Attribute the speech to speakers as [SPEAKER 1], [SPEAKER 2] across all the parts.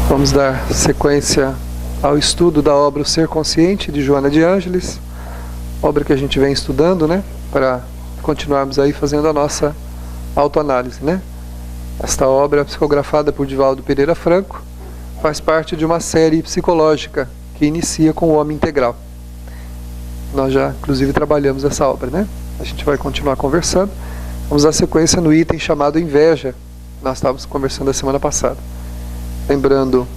[SPEAKER 1] Vamos dar sequência ao estudo da obra O Ser Consciente, de Joana de Ângeles, obra que a gente vem estudando, né, para continuarmos aí fazendo a nossa autoanálise, né. Esta obra, psicografada por Divaldo Pereira Franco, faz parte de uma série psicológica que inicia com o Homem Integral. Nós já, inclusive, trabalhamos essa obra, né. A gente vai continuar conversando. Vamos dar sequência no item chamado Inveja. Nós estávamos conversando a semana passada. Lembrando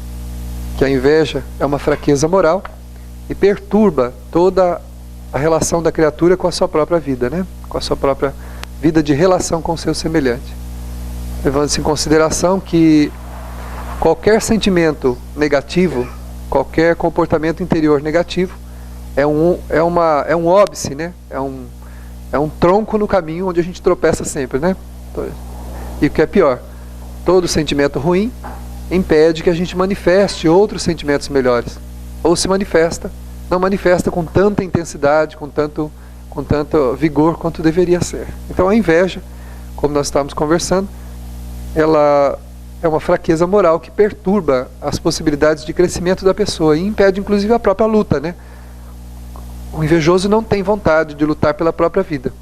[SPEAKER 1] que a inveja é uma fraqueza moral e perturba toda a relação da criatura com a sua própria vida, né? Com a sua própria vida de relação com o seu semelhante. Levando-se em consideração que qualquer sentimento negativo, qualquer comportamento interior negativo, é um óbice, né? É um tronco no caminho onde a gente tropeça sempre, né? E o que é pior, todo sentimento ruim impede que a gente manifeste outros sentimentos melhores. Ou se manifesta, não manifesta com tanta intensidade, com tanto vigor quanto deveria ser. Então a inveja, como nós estávamos conversando, ela é uma fraqueza moral que perturba as possibilidades de crescimento da pessoa e impede inclusive a própria luta, né? O invejoso não tem vontade de lutar pela própria vida.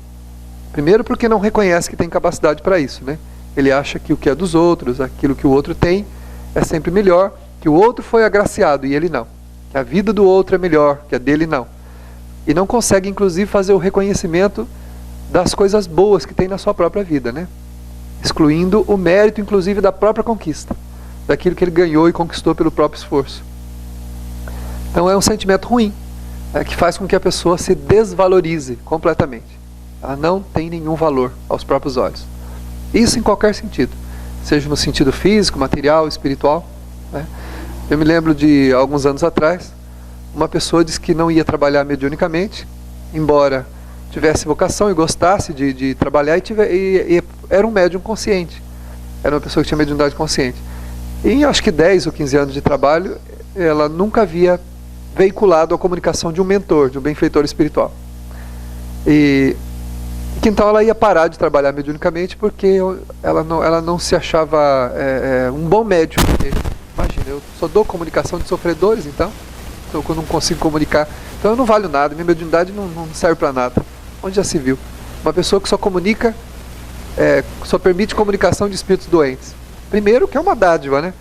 [SPEAKER 1] Primeiro porque não reconhece que tem capacidade para isso, né? Ele acha que o que é dos outros, aquilo que o outro tem, é sempre melhor, que o outro foi agraciado e ele não. Que a vida do outro é melhor, que a dele não. E não consegue, inclusive, fazer o reconhecimento das coisas boas que tem na sua própria vida, né? Excluindo o mérito, inclusive, da própria conquista. Daquilo que ele ganhou e conquistou pelo próprio esforço. Então é um sentimento ruim, que faz com que a pessoa se desvalorize completamente. Ela não tem nenhum valor aos próprios olhos. Isso em qualquer sentido. Seja no sentido físico, material, espiritual, né? Eu me lembro de alguns anos atrás, uma pessoa disse que não ia trabalhar mediunicamente, embora tivesse vocação e gostasse de trabalhar, e era um médium consciente. Era uma pessoa que tinha mediunidade consciente. E em acho que 10 ou 15 anos de trabalho, ela nunca havia veiculado a comunicação de um mentor, de um benfeitor espiritual. E que então ela ia parar de trabalhar mediunicamente porque ela não se achava um bom médium. Porque, imagina, eu só dou comunicação de sofredores, então eu não consigo comunicar, então eu não valho nada, minha mediunidade não serve para nada. Onde já se viu? Uma pessoa que só comunica, só permite comunicação de espíritos doentes. Primeiro que é uma dádiva, né?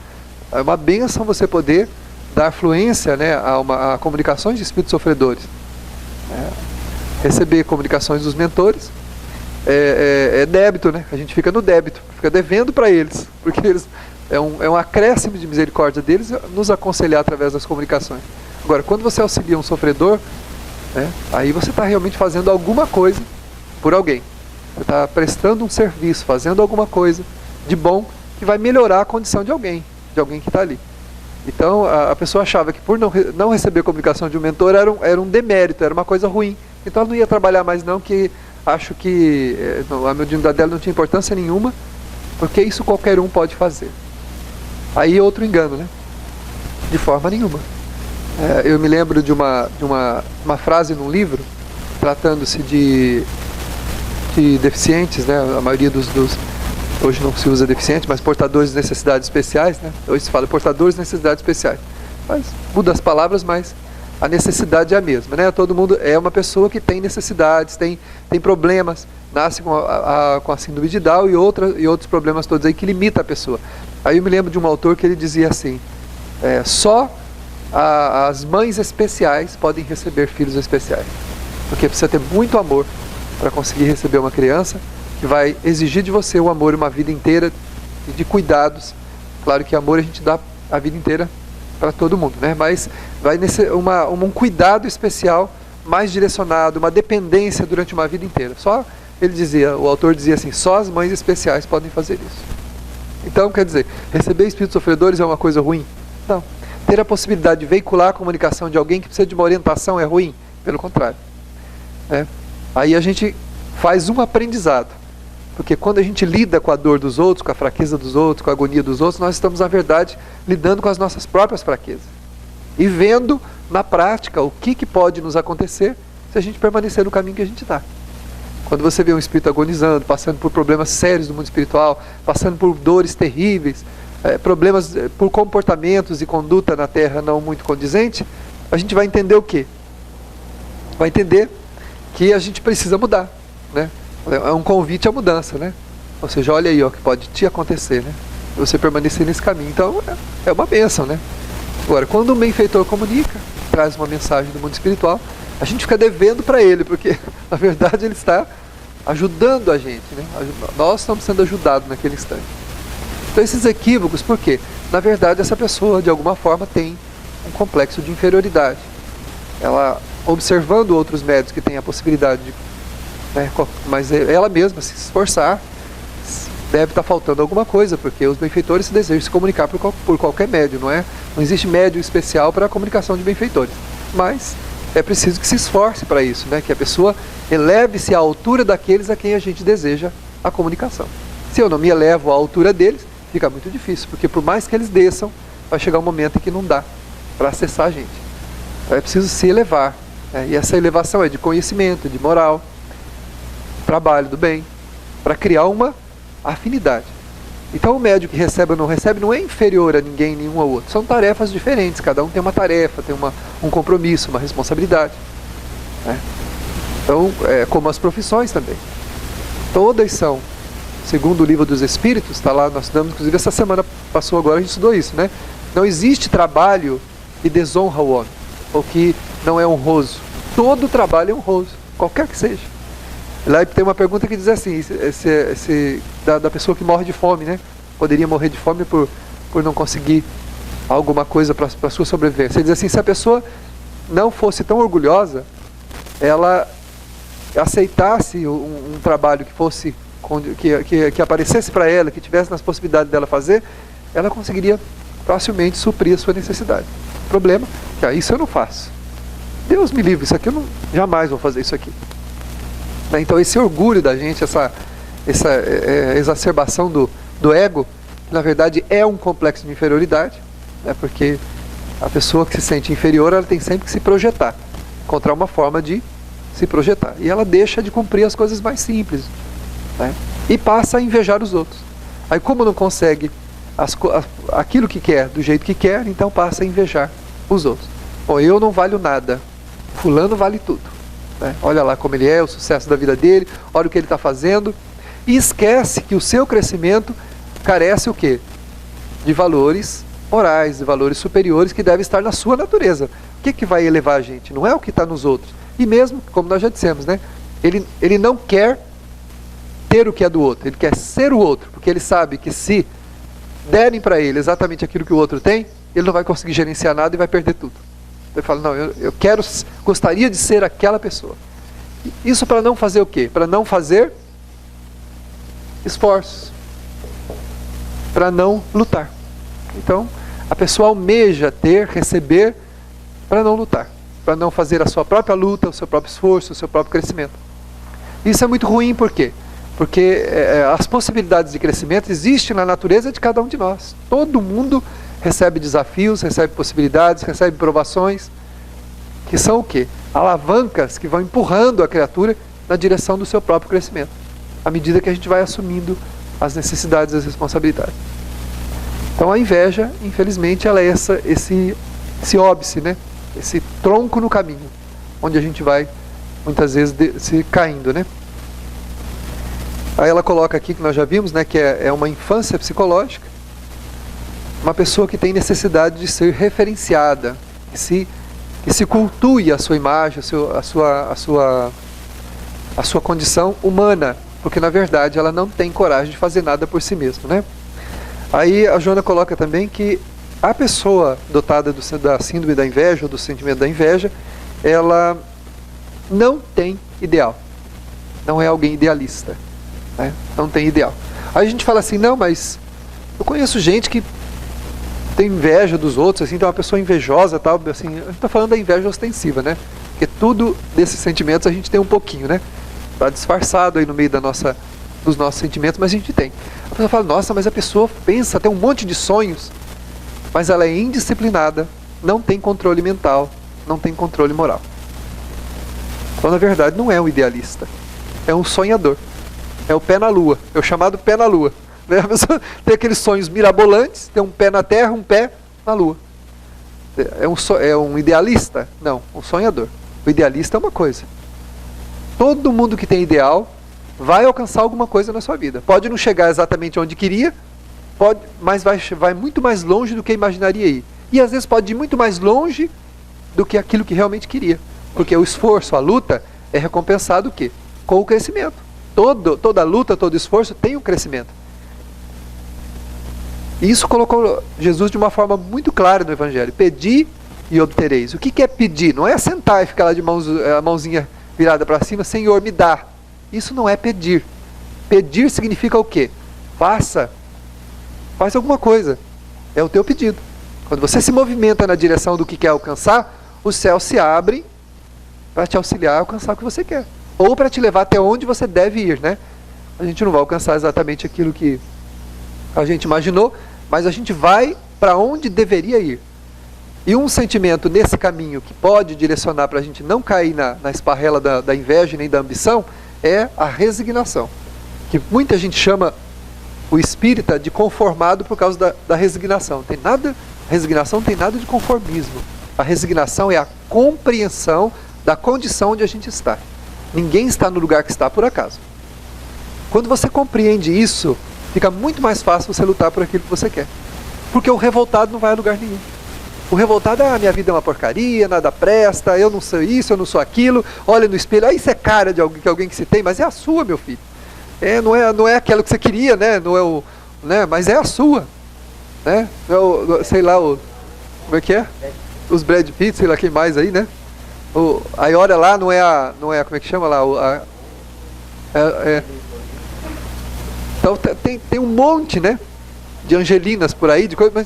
[SPEAKER 1] É uma bênção você poder dar fluência, né, a comunicações de espíritos sofredores. Receber comunicações dos mentores é débito, né? A gente fica no débito, fica devendo para eles, porque eles é um acréscimo de misericórdia deles nos aconselhar através das comunicações. Agora, quando você auxilia um sofredor, né, aí você está realmente fazendo alguma coisa por alguém. Você está prestando um serviço, fazendo alguma coisa de bom que vai melhorar a condição de alguém que está ali. Então, a pessoa achava que por não receber comunicação de um mentor era um demérito, era uma coisa ruim. Então ela não ia trabalhar mais não, que acho que a mediunidade dela não tinha importância nenhuma, porque isso qualquer um pode fazer. Aí outro engano, né? De forma nenhuma. Eu me lembro de uma frase num livro, tratando-se de deficientes, né? A maioria hoje não se usa deficiente, mas portadores de necessidades especiais, né? Hoje se fala portadores de necessidades especiais. Mas muda as palavras, mas a necessidade é a mesma, né? Todo mundo é uma pessoa que tem necessidades, tem problemas, nasce com a síndrome de Down e outros problemas todos aí que limita a pessoa. Aí eu me lembro de um autor que ele dizia assim, só as mães especiais podem receber filhos especiais, porque precisa ter muito amor para conseguir receber uma criança que vai exigir de você o amor uma vida inteira de cuidados. Claro que amor a gente dá a vida inteira para todo mundo, né? Mas vai um cuidado especial, mais direcionado, uma dependência durante uma vida inteira. Só o autor dizia assim, só as mães especiais podem fazer isso. Então, quer dizer, receber espíritos sofredores é uma coisa ruim? Não. Ter a possibilidade de veicular a comunicação de alguém que precisa de uma orientação é ruim? Pelo contrário. Aí a gente faz um aprendizado. Porque quando a gente lida com a dor dos outros, com a fraqueza dos outros, com a agonia dos outros, nós estamos, na verdade, lidando com as nossas próprias fraquezas. E vendo, na prática, o que pode nos acontecer se a gente permanecer no caminho que a gente está. Quando você vê um espírito agonizando, passando por problemas sérios do mundo espiritual, passando por dores terríveis, problemas por comportamentos e conduta na Terra não muito condizente, a gente vai entender o quê? Vai entender que a gente precisa mudar, né? É um convite à mudança, né? Ou seja, olha aí, ó, que pode te acontecer, né? Você permanecer nesse caminho. Então, é uma bênção, né? Agora, quando um benfeitor comunica, traz uma mensagem do mundo espiritual, a gente fica devendo para ele, porque, na verdade, ele está ajudando a gente, né? Nós estamos sendo ajudados naquele instante. Então, esses equívocos, por quê? Na verdade, essa pessoa, de alguma forma, tem um complexo de inferioridade. Ela, observando outros médios que têm a possibilidade de, né, mas ela mesma se esforçar, deve estar faltando alguma coisa, porque os benfeitores desejam se comunicar por qualquer médio, não existe médio especial para a comunicação de benfeitores, mas é preciso que se esforce para isso, né, que a pessoa eleve-se à altura daqueles a quem a gente deseja a comunicação. Se eu não me elevo à altura deles, fica muito difícil, porque por mais que eles desçam, vai chegar um momento em que não dá para acessar a gente. Então é preciso se elevar, né, e essa elevação é de conhecimento, de moral, trabalho do bem, para criar uma afinidade. Então o médium que recebe ou não recebe não é inferior a ninguém, nenhum ao outro. São tarefas diferentes, cada um tem uma tarefa, tem um compromisso, uma responsabilidade, né? Então, como as profissões também. Todas são, segundo o Livro dos Espíritos, está lá, nós estudamos, inclusive essa semana passou agora, a gente estudou isso, né? Não existe trabalho que desonra o homem, ou que não é honroso. Todo trabalho é honroso, qualquer que seja. Lá tem uma pergunta que diz assim, da pessoa que morre de fome, né? Poderia morrer de fome por não conseguir alguma coisa para a sua sobrevivência. Ele diz assim, se a pessoa não fosse tão orgulhosa, ela aceitasse um trabalho que fosse, que aparecesse para ela, que tivesse nas possibilidades dela fazer, ela conseguiria facilmente suprir a sua necessidade. O problema é que isso eu não faço. Deus me livre, isso aqui eu não, jamais vou fazer isso aqui. Então esse orgulho da gente, essa exacerbação do ego, que na verdade é um complexo de inferioridade, né, porque a pessoa que se sente inferior, ela tem sempre que se projetar, encontrar uma forma de se projetar. E ela deixa de cumprir as coisas mais simples, né, e passa a invejar os outros. Aí como não consegue aquilo que quer, do jeito que quer, então passa a invejar os outros. Bom, eu não valho nada, fulano vale tudo. Olha lá como ele é, o sucesso da vida dele, olha o que ele está fazendo, e esquece que o seu crescimento carece o quê? De valores morais, de valores superiores que devem estar na sua natureza. O que vai elevar a gente? Não é o que está nos outros. E mesmo, como nós já dissemos, né? Ele não quer ter o que é do outro, ele quer ser o outro, porque ele sabe que se derem para ele exatamente aquilo que o outro tem, ele não vai conseguir gerenciar nada e vai perder tudo. Ele fala, não, eu gostaria de ser aquela pessoa. Isso para não fazer o quê? Para não fazer esforços. Para não lutar. Então, a pessoa almeja receber, para não lutar. Para não fazer a sua própria luta, o seu próprio esforço, o seu próprio crescimento. Isso é muito ruim, por quê? Porque as possibilidades de crescimento existem na natureza de cada um de nós. Todo mundo recebe desafios, recebe possibilidades, recebe provações, que são o quê? Alavancas que vão empurrando a criatura na direção do seu próprio crescimento, à medida que a gente vai assumindo as necessidades e as responsabilidades. Então a inveja, infelizmente, ela é esse óbice, né? Esse tronco no caminho, onde a gente vai, muitas vezes, se caindo, né? Aí ela coloca aqui, que nós já vimos, né, que é uma infância psicológica, uma pessoa que tem necessidade de ser referenciada, que se cultue a sua imagem, a sua condição humana, porque na verdade ela não tem coragem de fazer nada por si mesma, né? Aí a Joana coloca também que a pessoa dotada da síndrome da inveja, ou do sentimento da inveja, ela não tem ideal, não é alguém idealista, né? Não tem ideal. Aí a gente fala assim, não, mas eu conheço gente que tem inveja dos outros, assim, tem uma pessoa invejosa, tal, assim, a gente está falando da inveja ostensiva, né? Porque tudo desses sentimentos a gente tem um pouquinho, né? Está disfarçado aí no meio dos nossos sentimentos, mas a gente tem. A pessoa fala, nossa, mas a pessoa pensa, tem um monte de sonhos, mas ela é indisciplinada, não tem controle mental, não tem controle moral. Então, na verdade, não é um idealista, é um sonhador, é o pé na lua, é o chamado pé na lua, Né? A pessoa tem aqueles sonhos mirabolantes, tem um pé na terra, um pé na lua. É um idealista? Não, um sonhador. O idealista é uma coisa. Todo mundo que tem ideal vai alcançar alguma coisa na sua vida. Pode não chegar exatamente onde queria, mas vai muito mais longe do que imaginaria ir. E às vezes pode ir muito mais longe do que aquilo que realmente queria. Porque o esforço, a luta, é recompensado o quê? Com o crescimento. Toda luta, todo esforço tem um crescimento. E isso colocou Jesus de uma forma muito clara no Evangelho. Pedi e obtereis. O que é pedir? Não é sentar e ficar lá de a mãozinha virada para cima, Senhor, me dá. Isso não é pedir. Pedir significa o quê? Faz alguma coisa. É o teu pedido. Quando você se movimenta na direção do que quer alcançar, os céus se abrem para te auxiliar a alcançar o que você quer. Ou para te levar até onde você deve ir, né? A gente não vai alcançar exatamente aquilo que a gente imaginou, mas a gente vai para onde deveria ir. E um sentimento nesse caminho que pode direcionar para a gente não cair na esparrela da inveja nem da ambição é a resignação. Que muita gente chama o espírita de conformado por causa da resignação. Resignação não tem nada de conformismo. A resignação é a compreensão da condição onde a gente está. Ninguém está no lugar que está por acaso. Quando você compreende isso, fica muito mais fácil você lutar por aquilo que você quer. Porque o revoltado não vai a lugar nenhum. O revoltado, minha vida é uma porcaria, nada presta, eu não sou isso, eu não sou aquilo, olha no espelho, isso é cara de alguém que se tem, mas é a sua, meu filho. Não é aquela que você queria, né? Não é né? Mas é a sua. Né? Não é sei lá, como é que é? Os Brad Pitt, sei lá quem mais aí, né? Aí olha lá, não é como é que chama lá? Então tem um monte, né? De angelinas por aí, de coisa,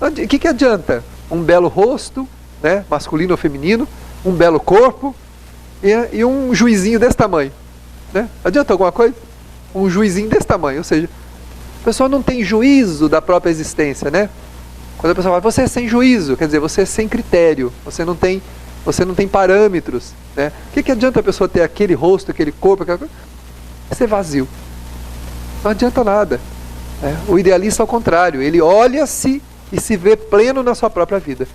[SPEAKER 1] mas o que adianta? Um belo rosto, né? Masculino ou feminino, um belo corpo e um juizinho desse tamanho, né? Adianta alguma coisa? Um juizinho desse tamanho, ou seja, a pessoa não tem juízo da própria existência, né? Quando a pessoa fala, você é sem juízo, quer dizer, você é sem critério, você não tem parâmetros, né? O que adianta a pessoa ter aquele rosto, aquele corpo, aquela coisa? Ser vazio. Não adianta nada. Né? O idealista, ao contrário, ele olha-se e se vê pleno na sua própria vida.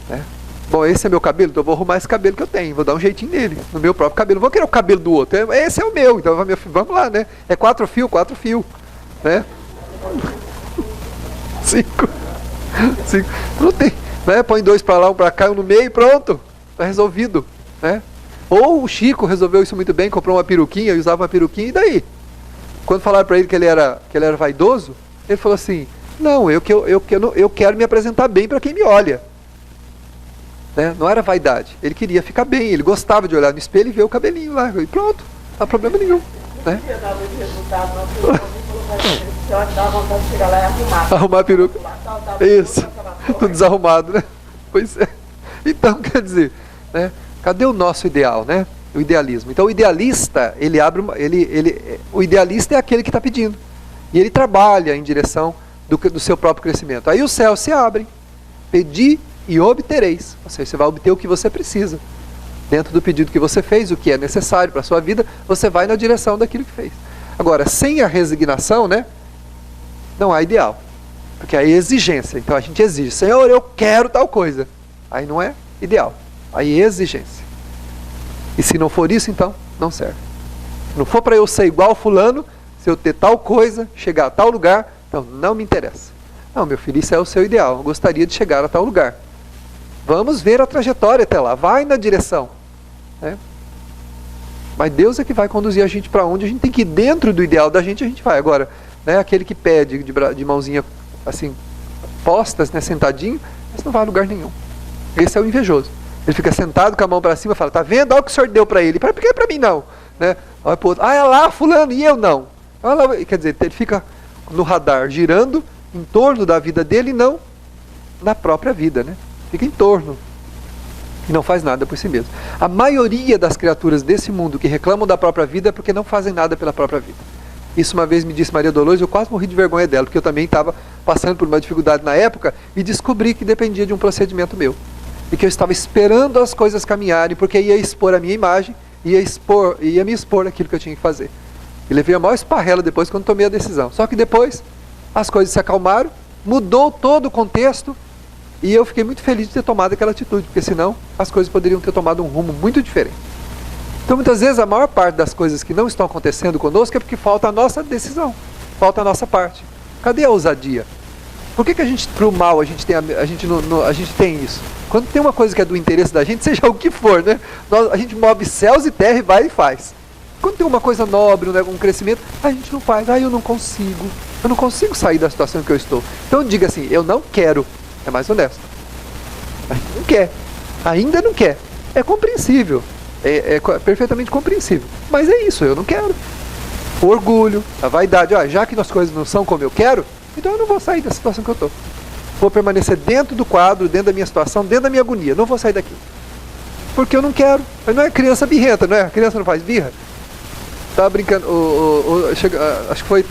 [SPEAKER 1] Né? Bom, esse é meu cabelo, então eu vou arrumar esse cabelo que eu tenho, vou dar um jeitinho nele, no meu próprio cabelo. Não vou querer o cabelo do outro, esse é o meu, então vamos lá, né? É 4 fios, né? 5. Não tem, né? Põe 2 para lá, 1 para cá, 1 no meio e pronto, está resolvido, né? Ou o Chico resolveu isso muito bem, comprou uma peruquinha e usava uma peruquinha, e daí? Quando falaram para ele que ele era vaidoso, ele falou assim, não, eu quero me apresentar bem para quem me olha. Né? Não era vaidade, ele queria ficar bem, ele gostava de olhar no espelho e ver o cabelinho lá, e pronto, não há problema nenhum. Né? Arrumar a peruca. Isso, tudo desarrumado, né? Pois é. Então, quer dizer, né? Cadê o nosso ideal, né? O idealismo. Então o idealista, o idealista é aquele que está pedindo. E ele trabalha em direção do seu próprio crescimento. Aí os céus se abrem. Pedi e obtereis. Ou seja, você vai obter o que você precisa. Dentro do pedido que você fez, o que é necessário para a sua vida, você vai na direção daquilo que fez. Agora, sem a resignação, né? Não há ideal. Porque aí é exigência. Então a gente exige, Senhor, eu quero tal coisa. Aí não é ideal. Aí é exigência. E se não for isso, então, não serve. Se não for para eu ser igual fulano, se eu ter tal coisa, chegar a tal lugar, então não me interessa. Não, meu filho, isso é o seu ideal. Eu gostaria de chegar a tal lugar. Vamos ver a trajetória até lá. Vai na direção. Né? Mas Deus é que vai conduzir a gente para onde a gente tem que ir. Dentro do ideal da gente, a gente vai. Agora, né, aquele que pede de mãozinha assim, postas, né, sentadinho, esse não vai a lugar nenhum. Esse é o invejoso. Ele fica sentado com a mão para cima e fala, tá vendo? Olha o que o senhor deu para ele. Por que para mim não? Né? Olha pro outro, é lá fulano e eu não. Olha lá. Quer dizer, ele fica no radar girando em torno da vida dele e não na própria vida. Né? Fica em torno e não faz nada por si mesmo. A maioria das criaturas desse mundo que reclamam da própria vida é porque não fazem nada pela própria vida. Isso uma vez me disse Maria Dolores, eu quase morri de vergonha dela, porque eu também estava passando por uma dificuldade na época e descobri que dependia de um procedimento meu. E que eu estava esperando as coisas caminharem, porque ia expor a minha imagem, ia me expor aquilo que eu tinha que fazer. E levei a maior esparrela depois quando tomei a decisão. Só que depois as coisas se acalmaram, mudou todo o contexto e eu fiquei muito feliz de ter tomado aquela atitude, porque senão as coisas poderiam ter tomado um rumo muito diferente. Então muitas vezes a maior parte das coisas que não estão acontecendo conosco é porque falta a nossa decisão, falta a nossa parte. Cadê a ousadia? Por que a gente, pro mal, a gente tem isso? Quando tem uma coisa que é do interesse da gente, seja o que for, né? A gente move céus e terra e vai e faz. Quando tem uma coisa nobre, um crescimento, a gente não faz. Eu não consigo sair da situação que eu estou. Então diga assim, eu não quero. É mais honesto. A gente não quer. Ainda não quer. É compreensível. É perfeitamente compreensível. Mas é isso, eu não quero. O orgulho, a vaidade. Já que as coisas não são como eu quero, então eu não vou sair da situação que eu estou. Vou permanecer dentro do quadro, dentro da minha situação, dentro da minha agonia. Não vou sair daqui. Porque eu não quero. Mas não é criança birrenta, não é? A criança não faz birra. Estava brincando, acho que foi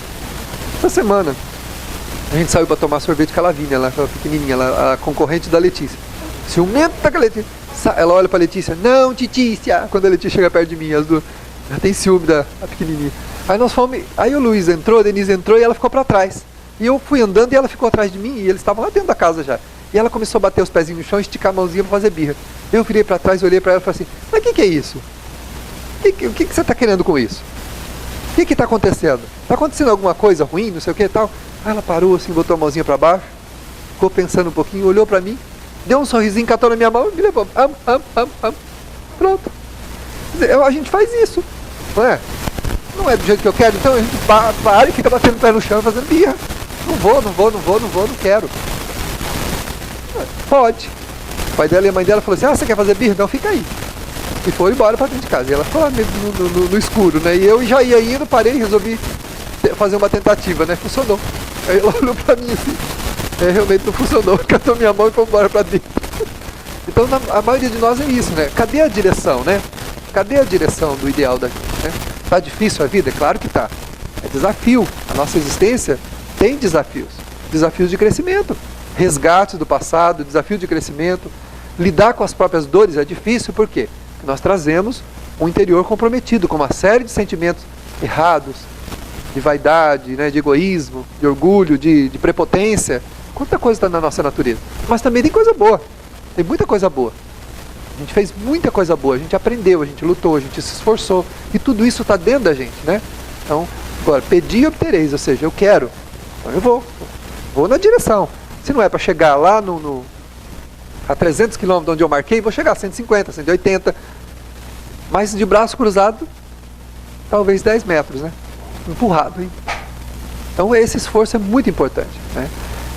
[SPEAKER 1] essa semana. A gente saiu para tomar sorvete com a Lavínia, ela foi pequenininha, a concorrente da Letícia. Ciumenta com a Letícia. Ela olha para a Letícia, não, Titícia. Quando a Letícia chega perto de mim, as duas, já tem ciúme da pequenininha. Aí nós fomos, aí o Luiz entrou, a Denise entrou e ela ficou para trás. E eu fui andando e ela ficou atrás de mim e eles estavam lá dentro da casa já. E ela começou a bater os pezinhos no chão e esticar a mãozinha para fazer birra. Eu virei para trás, olhei para ela e falei assim, mas o que é isso? O que você está querendo com isso? O que está acontecendo? Está acontecendo alguma coisa ruim, não sei o que e tal? Aí ela parou assim, botou a mãozinha para baixo, ficou pensando um pouquinho, olhou para mim, deu um sorrisinho, catou na minha mão e me levou. Pronto. A gente faz isso, não é? Não é do jeito que eu quero, então a gente para e fica batendo o pé no chão e fazendo birra. Não vou, não quero. Pode. O pai dela e a mãe dela falaram assim, você quer fazer birra? Então fica aí. E foram embora para dentro de casa. E ela ficou lá no escuro, né? E eu já ia indo, parei e resolvi fazer uma tentativa, né? Funcionou. Aí ela olhou para mim assim. Realmente não funcionou. Catou minha mão e foi embora para dentro. Então a maioria de nós é isso, né? Cadê a direção, né? Cadê a direção do ideal da gente, né? Tá difícil a vida? É claro que tá. É desafio. A nossa existência tem desafios. Desafios de crescimento. Resgates do passado, desafio de crescimento. Lidar com as próprias dores é difícil, por quê? Porque nós trazemos um interior comprometido com uma série de sentimentos errados, de vaidade, né, de egoísmo, de orgulho, de prepotência. Quanta coisa está na nossa natureza. Mas também tem coisa boa. Tem muita coisa boa. A gente fez muita coisa boa, a gente aprendeu, a gente lutou, a gente se esforçou. E tudo isso está dentro da gente, né? Então, agora, pedi e obtereis, ou seja, eu quero. Então eu vou na direção. Se não é para chegar lá a 300 km de onde eu marquei, vou chegar a 150, 180. Mas de braço cruzado, talvez 10 metros, né? Empurrado, hein? Então esse esforço é muito importante, né?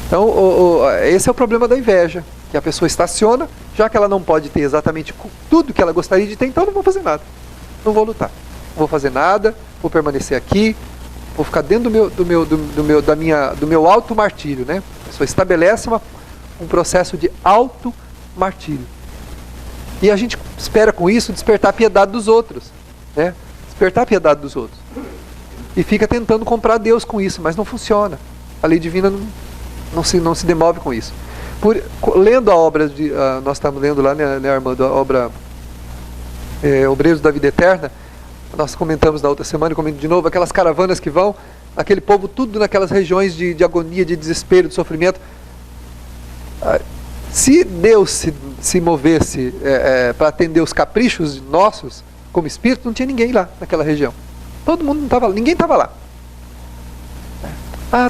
[SPEAKER 1] Então esse é o problema da inveja, que a pessoa estaciona, já que ela não pode ter exatamente tudo que ela gostaria de ter, então não vou fazer nada. Não vou lutar. Não vou fazer nada, vou permanecer aqui, vou ficar dentro do meu auto-martírio, né? A pessoa estabelece um processo de auto-martírio. E a gente espera com isso despertar a piedade dos outros, né? Despertar a piedade dos outros. E fica tentando comprar Deus com isso, mas não funciona. A lei divina não se demove com isso. Lendo a obra, nós estamos lendo lá, né, Armando, a obra Obreiros da Vida Eterna, nós comentamos na outra semana, comento de novo, aquelas caravanas que vão, aquele povo tudo naquelas regiões de agonia, de desespero, de sofrimento. Se Deus se movesse para atender os caprichos nossos, como espírito, não tinha ninguém lá naquela região. Todo mundo não estava lá, ninguém estava lá.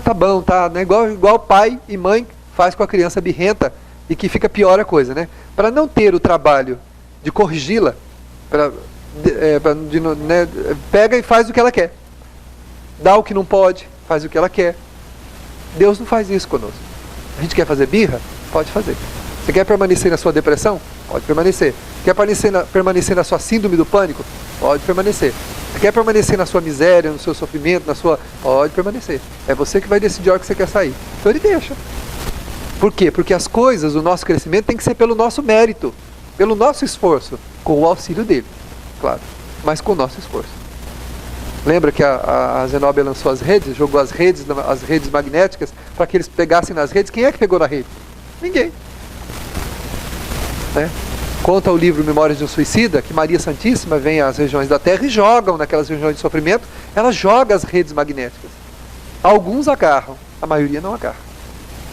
[SPEAKER 1] Tá bom, tá, né? Igual pai e mãe faz com a criança birrenta e que fica pior a coisa, né? Para não ter o trabalho de corrigi-la, né, pega e faz o que ela quer. Dá o que não pode, faz o que ela quer. Deus não faz isso conosco. A gente quer fazer birra? Pode fazer. Você quer permanecer na sua depressão? Pode permanecer. Quer permanecer na sua síndrome do pânico? Pode permanecer. Você quer permanecer na sua miséria, no seu sofrimento, pode permanecer. É você que vai decidir a hora que você quer sair. Então ele deixa. Por quê? Porque as coisas, o nosso crescimento tem que ser pelo nosso mérito, pelo nosso esforço, com o auxílio dele, claro, mas com o nosso esforço. Lembra que a Zenobia lançou as redes, jogou as redes magnéticas, para que eles pegassem nas redes? Quem é que pegou na rede? Ninguém. Né? Conta o livro Memórias de um Suicida, que Maria Santíssima vem às regiões da Terra e jogam naquelas regiões de sofrimento, ela joga as redes magnéticas. Alguns agarram, a maioria não agarra.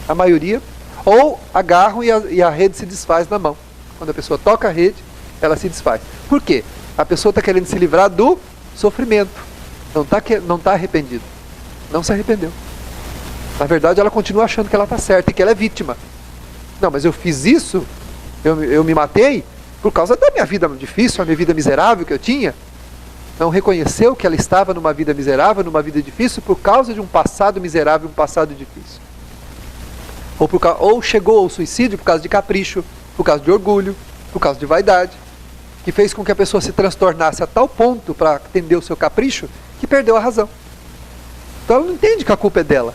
[SPEAKER 1] A maioria, ou agarram e a rede se desfaz na mão. Quando a pessoa toca a rede, ela se desfaz. Por quê? A pessoa está querendo se livrar do sofrimento. Não está arrependido. Não se arrependeu. Na verdade, ela continua achando que ela está certa e que ela é vítima. Não, mas eu fiz isso, eu me matei por causa da minha vida difícil, a minha vida miserável que eu tinha. Não reconheceu que ela estava numa vida miserável, numa vida difícil, por causa de um passado miserável, um passado difícil. Ou chegou ao suicídio por causa de capricho, por causa de orgulho, por causa de vaidade, que fez com que a pessoa se transtornasse a tal ponto para atender o seu capricho, que perdeu a razão. Então ela não entende que a culpa é dela,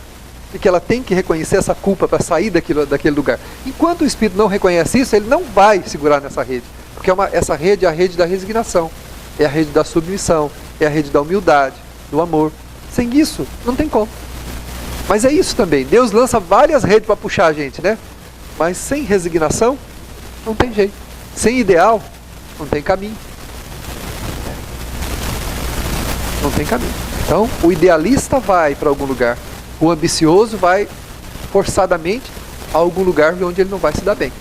[SPEAKER 1] e que ela tem que reconhecer essa culpa para sair daquele lugar. Enquanto o espírito não reconhece isso, ele não vai segurar nessa rede, porque essa rede é a rede da resignação, é a rede da submissão, é a rede da humildade, do amor. Sem isso, não tem como. Mas é isso também, Deus lança várias redes para puxar a gente, né? Mas sem resignação, não tem jeito. Sem ideal, não tem caminho. Não tem caminho. Então, o idealista vai para algum lugar, o ambicioso vai forçadamente a algum lugar onde ele não vai se dar bem.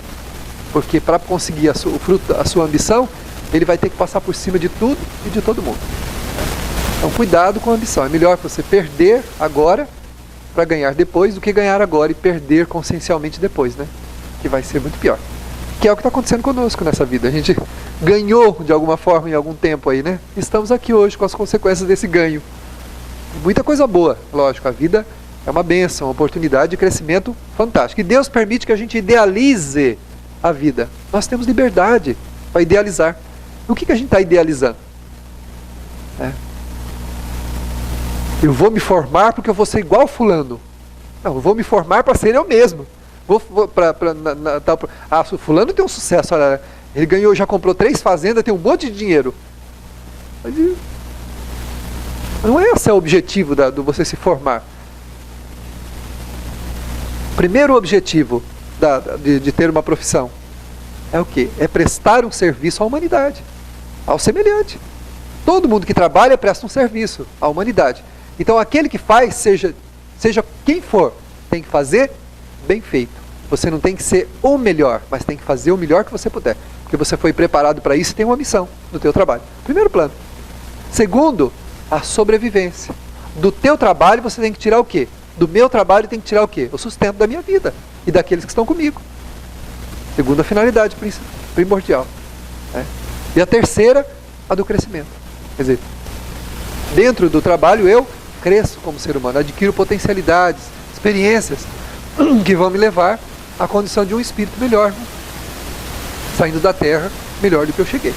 [SPEAKER 1] Porque para conseguir o fruto da sua ambição, ele vai ter que passar por cima de tudo e de todo mundo. Então, cuidado com a ambição. É melhor você perder agora para ganhar depois do que ganhar agora e perder consciencialmente depois, né? Que vai ser muito pior. Que é o que está acontecendo conosco nessa vida. A gente ganhou de alguma forma em algum tempo aí, né? Estamos aqui hoje com as consequências desse ganho. Muita coisa boa, lógico. A vida é uma bênção, uma oportunidade de crescimento fantástico. E Deus permite que a gente idealize a vida. Nós temos liberdade para idealizar. O que a gente está idealizando? Eu vou me formar porque eu vou ser igual fulano. Não, eu vou me formar para ser eu mesmo. O fulano tem um sucesso, olha, ele ganhou, já comprou 3 fazendas, tem um monte de dinheiro. Mas não é esse o objetivo do você se formar. O primeiro objetivo de ter uma profissão é o quê? É prestar um serviço à humanidade, ao semelhante. Todo mundo que trabalha presta um serviço à humanidade. Então aquele que faz, seja quem for, tem que fazer bem feito. Você não tem que ser o melhor, mas tem que fazer o melhor que você puder. Porque você foi preparado para isso e tem uma missão no teu trabalho. Primeiro plano. Segundo, a sobrevivência. Do teu trabalho você tem que tirar o quê? Do meu trabalho tem que tirar o quê? O sustento da minha vida e daqueles que estão comigo. Segunda finalidade primordial. E a terceira, a do crescimento. Quer dizer, dentro do trabalho eu cresço como ser humano, adquiro potencialidades, experiências que vão me levar à condição de um espírito melhor, né? Saindo da terra melhor do que eu cheguei.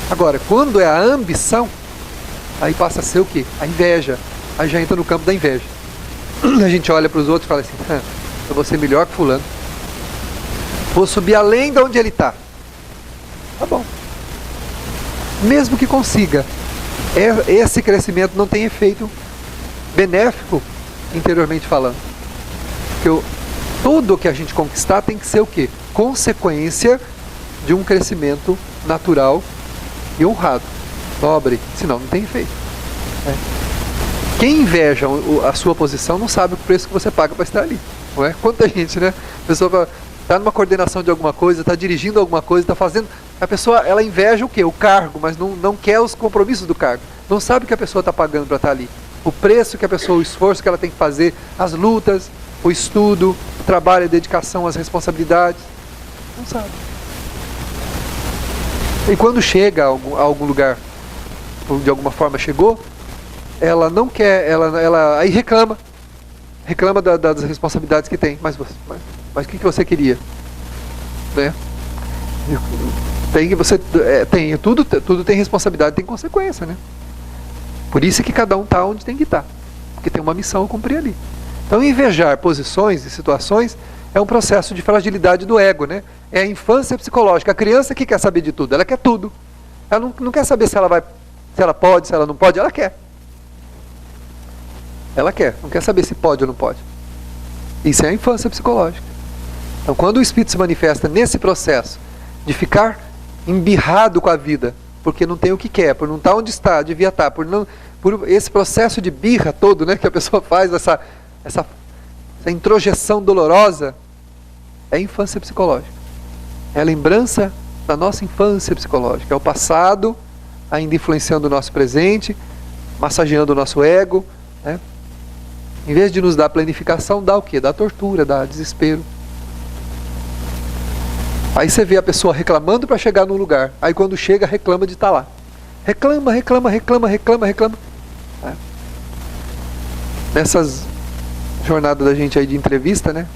[SPEAKER 1] Agora, quando é a ambição, aí passa a ser o quê? A inveja. Aí já entra no campo da inveja. A gente olha para os outros e fala assim, eu vou ser melhor que fulano. Vou subir além de onde ele está. Tá bom. Mesmo que consiga, esse crescimento não tem efeito benéfico interiormente falando. Porque tudo que a gente conquistar tem que ser o quê? Consequência de um crescimento natural e honrado, nobre, senão não tem efeito. Quem inveja a sua posição não sabe o preço que você paga para estar ali. Não é? Quanta gente, né? A pessoa está numa coordenação de alguma coisa, está dirigindo alguma coisa, está fazendo... A pessoa, ela inveja o quê? O cargo, mas não quer os compromissos do cargo. Não sabe o que a pessoa está pagando para estar ali. O preço que a pessoa, o esforço que ela tem que fazer, as lutas, o estudo, o trabalho, a dedicação, as responsabilidades. Não sabe. E quando chega a algum lugar, de alguma forma chegou, ela não quer, ela aí reclama das responsabilidades que tem. Mas o que você queria? Né? Tudo tem responsabilidade, tem consequência, né? Por isso é que cada um está onde tem que estar, porque tem uma missão a cumprir ali. Então invejar posições e situações é um processo de fragilidade do ego, né? É a infância psicológica. A criança que quer saber de tudo, ela quer tudo. Ela não quer saber se ela pode, se ela não pode, ela quer. Ela quer, não quer saber se pode ou não pode. Isso é a infância psicológica. Então quando o espírito se manifesta nesse processo de ficar embirrado com a vida, porque não tem o que quer, por não estar onde está, devia estar, por esse processo de birra todo, né, que a pessoa faz, essa introjeção dolorosa, é infância psicológica. É a lembrança da nossa infância psicológica, é o passado ainda influenciando o nosso presente, massageando o nosso ego, né? Em vez de nos dar planificação, dá o quê? Dá tortura, dá desespero. Aí você vê a pessoa reclamando para chegar num lugar, aí quando chega reclama de estar lá. Reclama. É. Nessas jornadas da gente aí de entrevista, né?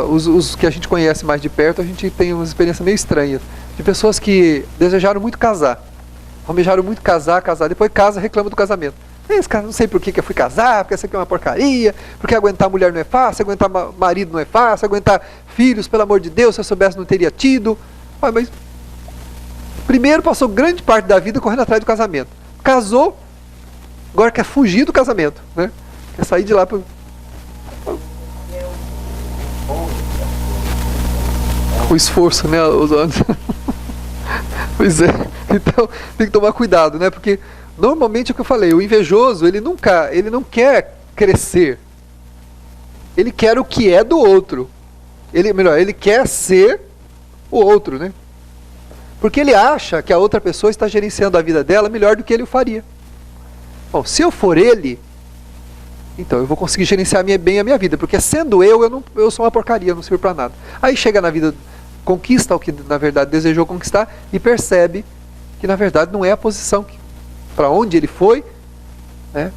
[SPEAKER 1] Os que a gente conhece mais de perto, a gente tem umas experiências meio estranhas. De pessoas que desejaram muito casar. Almejaram muito casar, depois casa, reclama do casamento. Esse cara, não sei por que eu fui casar, porque isso aqui é uma porcaria, porque aguentar mulher não é fácil, aguentar marido não é fácil, aguentar filhos, pelo amor de Deus, se eu soubesse não teria tido. Mas primeiro passou grande parte da vida correndo atrás do casamento. Casou, agora quer fugir do casamento, né? Quer sair de lá para... O esforço, né? Os anos. Pois é. Então, tem que tomar cuidado, né? Porque normalmente é o que eu falei, o invejoso, ele não quer crescer. Ele quer o que é do outro. Ele quer ser o outro, né? Porque ele acha que a outra pessoa está gerenciando a vida dela melhor do que ele o faria. Bom, se eu for ele, então eu vou conseguir gerenciar bem a minha vida, porque sendo eu sou uma porcaria, eu não sirvo para nada. Aí chega na vida, conquista o que na verdade desejou conquistar e percebe que na verdade não é a posição para onde ele foi, né,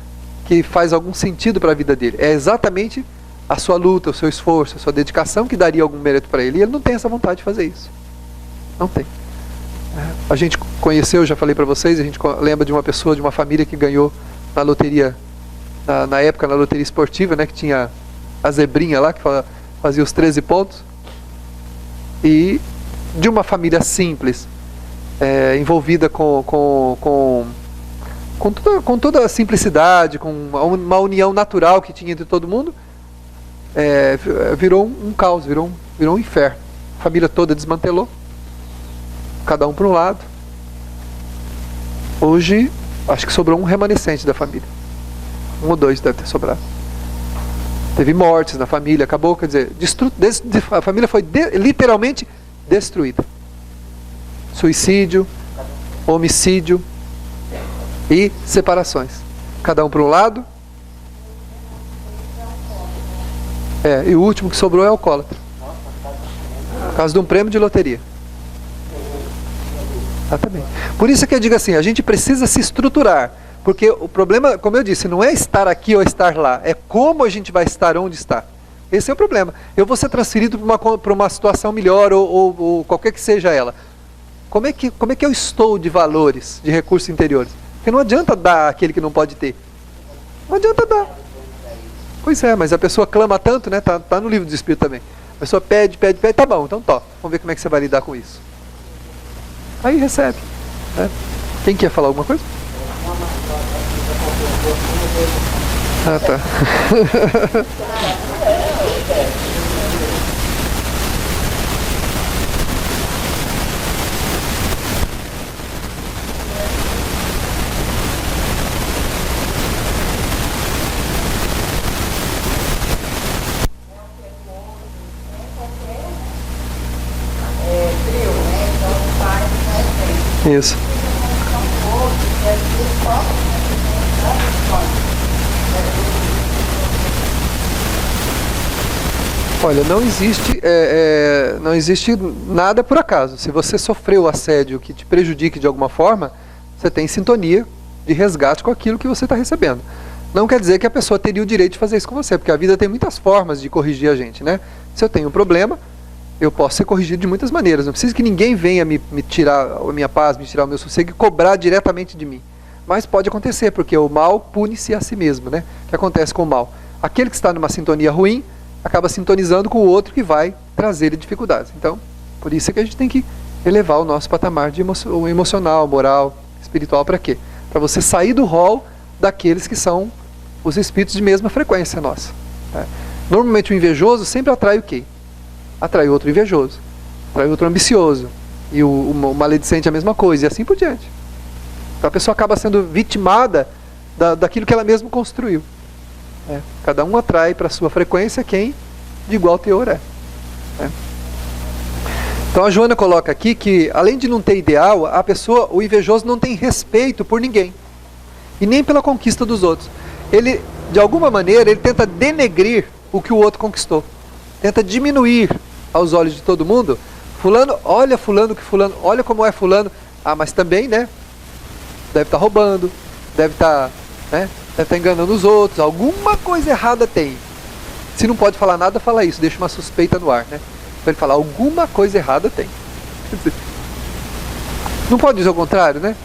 [SPEAKER 1] que faz algum sentido para a vida dele. É exatamente a sua luta, o seu esforço, a sua dedicação que daria algum mérito para ele. E ele não tem essa vontade de fazer isso. Não tem. A gente conheceu, já falei para vocês, a gente lembra de uma pessoa, de uma família que ganhou na loteria, na época na loteria esportiva, né, que tinha a zebrinha lá, que fazia os 13 pontos. E de uma família simples, envolvida com toda a simplicidade, com uma união natural que tinha entre todo mundo, virou um caos, virou um inferno. A família toda desmantelou, cada um para um lado. Hoje, acho que sobrou um remanescente da família. 1 ou 2 deve ter sobrado. Teve mortes na família, acabou, quer dizer, a família foi literalmente destruída. Suicídio, homicídio e separações. Cada um para um lado. E o último que sobrou é alcoólatra. Por causa de um prêmio de loteria. Exatamente. Por isso que eu digo assim, a gente precisa se estruturar. Porque o problema, como eu disse, não é estar aqui ou estar lá. É como a gente vai estar onde está. Esse é o problema. Eu vou ser transferido para uma situação melhor ou qualquer que seja ela. Como é que eu estou de valores, de recursos interiores? Porque não adianta dar aquele que não pode ter. Não adianta dar. Pois é, mas a pessoa clama tanto, né? Tá no livro do Espírito também. A pessoa pede, tá bom, então top. Vamos ver como é que você vai lidar com isso. Aí recebe. Né? Quem quer falar alguma coisa? Ah, tá. Isso. Olha, não existe nada por acaso. Se você sofreu assédio que te prejudique de alguma forma, você tem sintonia de resgate com aquilo que você está recebendo. Não quer dizer que a pessoa teria o direito de fazer isso com você, porque a vida tem muitas formas de corrigir a gente, né? Se eu tenho um problema, eu posso ser corrigido de muitas maneiras. Não precisa que ninguém venha me tirar a minha paz, me tirar o meu sossego e cobrar diretamente de mim. Mas pode acontecer, porque o mal pune-se a si mesmo, né? O que acontece com o mal? Aquele que está numa sintonia ruim, acaba sintonizando com o outro que vai trazer dificuldades. Então, por isso é que a gente tem que elevar o nosso patamar de emocional, moral, espiritual, para quê? Para você sair do rol daqueles que são os espíritos de mesma frequência nossa. Né? Normalmente o invejoso sempre atrai o quê? Atrai outro invejoso, atrai outro ambicioso, E o maledicente é a mesma coisa, e assim por diante. Então a pessoa acaba sendo vitimada daquilo que ela mesma construiu. Cada um atrai para a sua frequência quem de igual teor é. Então a Joana coloca aqui que, além de não ter ideal, o invejoso não tem respeito por ninguém. E nem pela conquista dos outros. Ele, de alguma maneira, ele tenta denegrir o que o outro conquistou. Tenta diminuir aos olhos de todo mundo. Fulano, olha como é fulano. Ah, mas também, né? Deve estar roubando, deve estar enganando os outros. Alguma coisa errada tem. Se não pode falar nada, fala isso. Deixa uma suspeita no ar, né? Para ele falar, alguma coisa errada tem. Não pode dizer o contrário, né?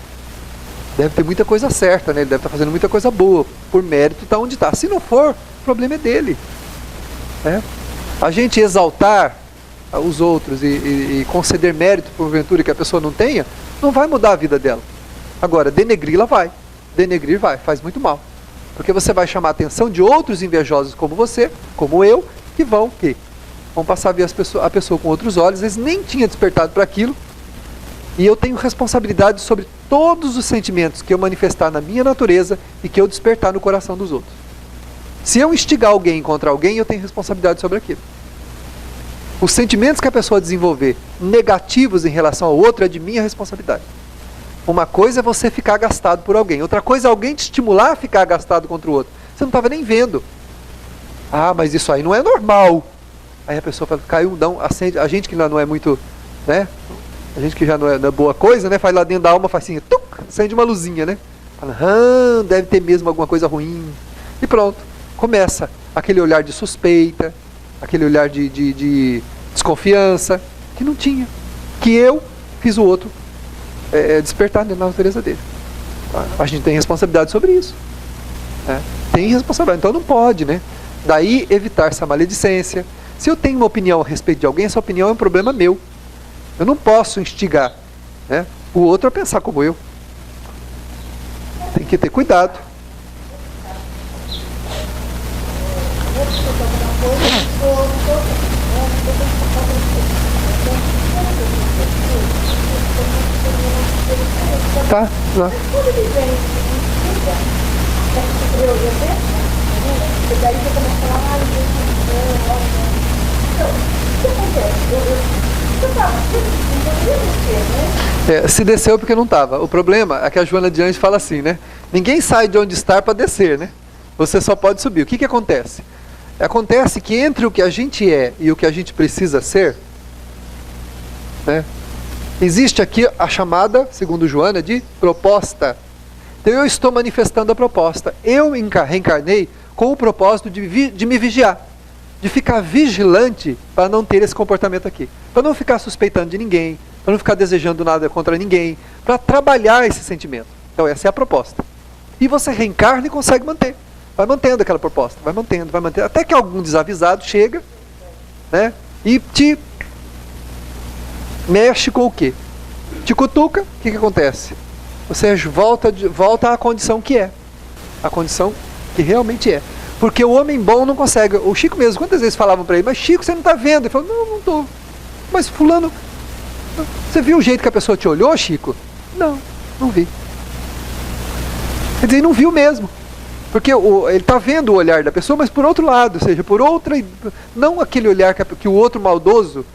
[SPEAKER 1] Deve ter muita coisa certa, né? Ele deve estar fazendo muita coisa boa. Por mérito está onde está. Se não for, o problema é dele. A gente exaltar os outros e conceder mérito porventura que a pessoa não tenha, não vai mudar a vida dela. Agora, denegri-la vai. Denegrir vai, faz muito mal. Porque você vai chamar a atenção de outros invejosos como você, como eu, que vão passar a ver a pessoa com outros olhos. Eles nem tinham despertado para aquilo. E eu tenho responsabilidade sobre todos os sentimentos que eu manifestar na minha natureza e que eu despertar no coração dos outros. Se eu instigar alguém contra alguém, eu tenho responsabilidade sobre aquilo. Os sentimentos que a pessoa desenvolver negativos em relação ao outro é de minha responsabilidade. Uma coisa é você ficar agastado por alguém. Outra coisa é alguém te estimular a ficar agastado contra o outro. Você não estava nem vendo. Ah, mas isso aí não é normal. Aí a pessoa fala, caiu, acende. A gente que não é muito, né? A gente que já não é boa coisa, né? Faz lá dentro da alma, faz assim, tuc, acende uma luzinha, né? Fala, deve ter mesmo alguma coisa ruim. E pronto. Começa aquele olhar de suspeita, aquele olhar de desconfiança, que não tinha. Que eu fiz o outro despertar na natureza dele. A gente tem responsabilidade sobre isso. Tem responsabilidade, então não pode, né? Daí evitar essa maledicência. Se eu tenho uma opinião a respeito de alguém, essa opinião é um problema meu. Eu não posso instigar, né, o outro a pensar como eu. Tem que ter cuidado. Tá, lá. Se desceu porque não estava. O problema é que a Joana de Anjos fala assim, né? Ninguém sai de onde está para descer, né? Você só pode subir. O que acontece? Acontece que entre o que a gente é e o que a gente precisa ser, né, existe aqui a chamada, segundo Joana, de proposta. Então eu estou manifestando a proposta. Eu reencarnei com o propósito de me vigiar, de ficar vigilante para não ter esse comportamento aqui, para não ficar suspeitando de ninguém, para não ficar desejando nada contra ninguém, para trabalhar esse sentimento. Então essa é a proposta. E você reencarna e consegue manter. Vai mantendo aquela proposta, vai mantendo, até que algum desavisado chega, né, e te mexe com o quê? Te cutuca, o que acontece? Você volta à condição que é. A condição que realmente é. Porque o homem bom não consegue. O Chico mesmo, quantas vezes falavam para ele, mas Chico, você não está vendo? Ele falou, não estou. Mas fulano, você viu o jeito que a pessoa te olhou, Chico? Não vi. Quer dizer, não viu mesmo. Porque ele está vendo o olhar da pessoa, mas por outro lado, ou seja, por outra, não aquele olhar que o outro maldoso,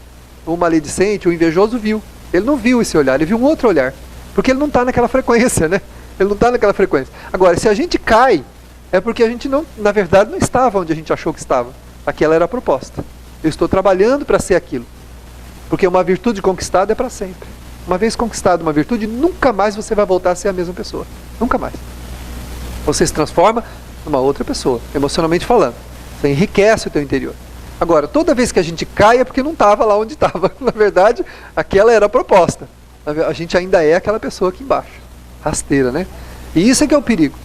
[SPEAKER 1] o maledicente, o invejoso viu. Ele não viu esse olhar, ele viu um outro olhar. Porque ele não está naquela frequência, né? Ele não está naquela frequência. Agora, se a gente cai, é porque a gente não, na verdade, não estava onde a gente achou que estava. Aquela era a proposta. Eu estou trabalhando para ser aquilo. Porque uma virtude conquistada é para sempre. Uma vez conquistada uma virtude, nunca mais você vai voltar a ser a mesma pessoa. Nunca mais. Você se transforma numa outra pessoa, emocionalmente falando. Você enriquece o teu interior. Agora, toda vez que a gente cai é porque não estava lá onde estava. Na verdade, aquela era a proposta. A gente ainda é aquela pessoa aqui embaixo. Rasteira, né? E isso é que é o perigo.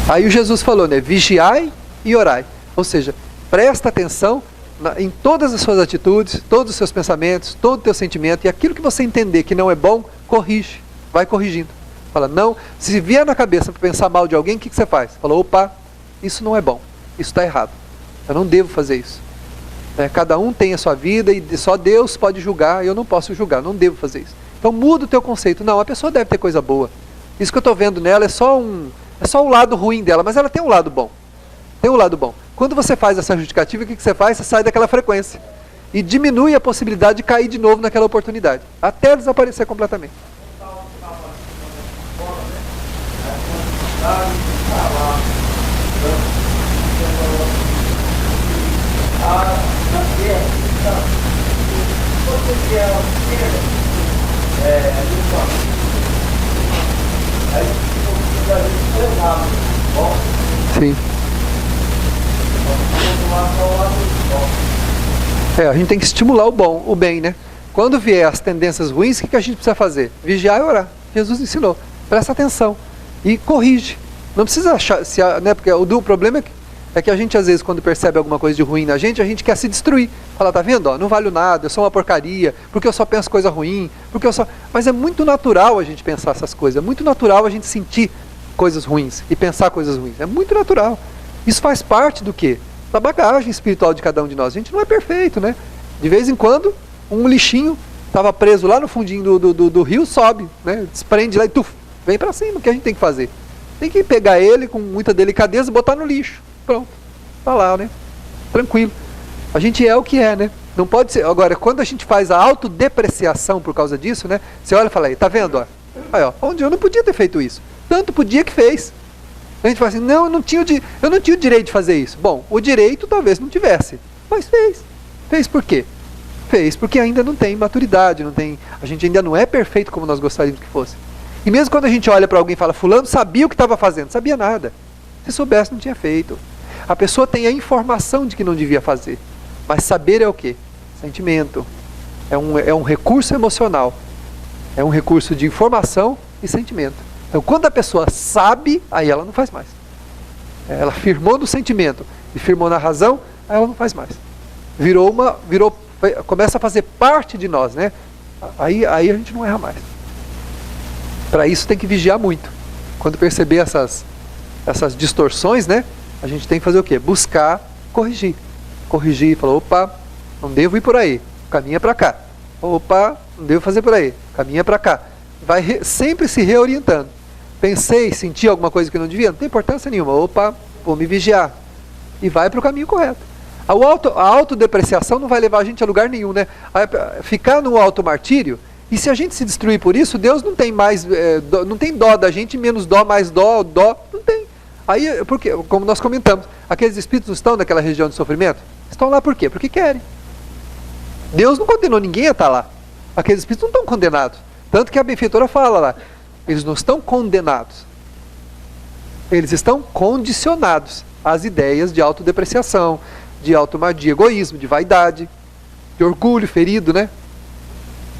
[SPEAKER 1] Aí o Jesus falou, né? Vigiai e orai. Ou seja, presta atenção em todas as suas atitudes, todos os seus pensamentos, todo o teu sentimento. E aquilo que você entender que não é bom, corrige. Vai corrigindo. Fala, não. Se vier na cabeça para pensar mal de alguém, o que você faz? Fala, opa, isso não é bom. Isso está errado. Eu não devo fazer isso. Cada um tem a sua vida e só Deus pode julgar, eu não posso julgar, não devo fazer isso. Então muda o teu conceito. Não, a pessoa deve ter coisa boa. Isso que eu estou vendo nela é só o lado ruim dela, mas ela tem um lado bom. Tem um lado bom. Quando você faz essa justificativa, o que você faz? Você sai daquela frequência. E diminui a possibilidade de cair de novo naquela oportunidade. Até desaparecer completamente. Sim. A gente tem que estimular o bem, né? Quando vier as tendências ruins, o que a gente precisa fazer? Vigiar e orar. Jesus ensinou. Presta atenção e corrige. Não precisa achar, né? Porque o problema é que a gente às vezes quando percebe alguma coisa de ruim na gente quer se destruir. Fala, tá vendo? Não valho nada, eu sou uma porcaria, porque eu só penso coisa ruim, Mas é muito natural a gente pensar essas coisas, é muito natural a gente sentir coisas ruins e pensar coisas ruins. É muito natural. Isso faz parte do quê? Da bagagem espiritual de cada um de nós. A gente não é perfeito, né? De vez em quando, um lixinho estava preso lá no fundinho do rio, sobe, né? Desprende lá e vem para cima. O que a gente tem que fazer? Tem que pegar ele com muita delicadeza e botar no lixo. Pronto. Tá lá, né? Tranquilo. A gente é o que é, né? Não pode ser. Agora, quando a gente faz a autodepreciação por causa disso, né? Você olha e fala aí, tá vendo? Ó? Aí, ó, onde eu não podia ter feito isso. Tanto podia que fez. A gente fala assim, não, eu não tinha o direito de fazer isso. Bom, o direito talvez não tivesse, mas fez. Fez por quê? Fez porque ainda não tem maturidade, a gente ainda não é perfeito como nós gostaríamos que fosse. E mesmo quando a gente olha para alguém e fala, fulano sabia o que estava fazendo, não sabia nada. Se soubesse, não tinha feito. A pessoa tem a informação de que não devia fazer. Mas saber é o quê? Sentimento. É um recurso emocional. É um recurso de informação e sentimento. Então, quando a pessoa sabe, aí ela não faz mais. Ela firmou no sentimento e firmou na razão, aí ela não faz mais. Começa a fazer parte de nós, né? Aí a gente não erra mais. Para isso tem que vigiar muito. Quando perceber essas distorções, né? A gente tem que fazer o quê? Buscar corrigir. Corrigir e falar, opa, não devo ir por aí, caminha para cá. Opa, não devo fazer por aí, caminha para cá. Vai sempre se reorientando. Pensei, senti alguma coisa que não devia, não tem importância nenhuma. Opa, vou me vigiar. E vai para o caminho correto. A autodepreciação não vai levar a gente a lugar nenhum, né? Ficar no automartírio, e se a gente se destruir por isso, Deus não tem mais, não tem dó da gente, menos dó, mais dó, não tem. Aí, porque, como nós comentamos, aqueles espíritos não estão naquela região de sofrimento? Estão lá por quê? Porque querem. Deus não condenou ninguém a estar lá. Aqueles espíritos não estão condenados. Tanto que a benfeitora fala lá, eles não estão condenados. Eles estão condicionados às ideias de autodepreciação, de egoísmo, de vaidade, de orgulho ferido, né?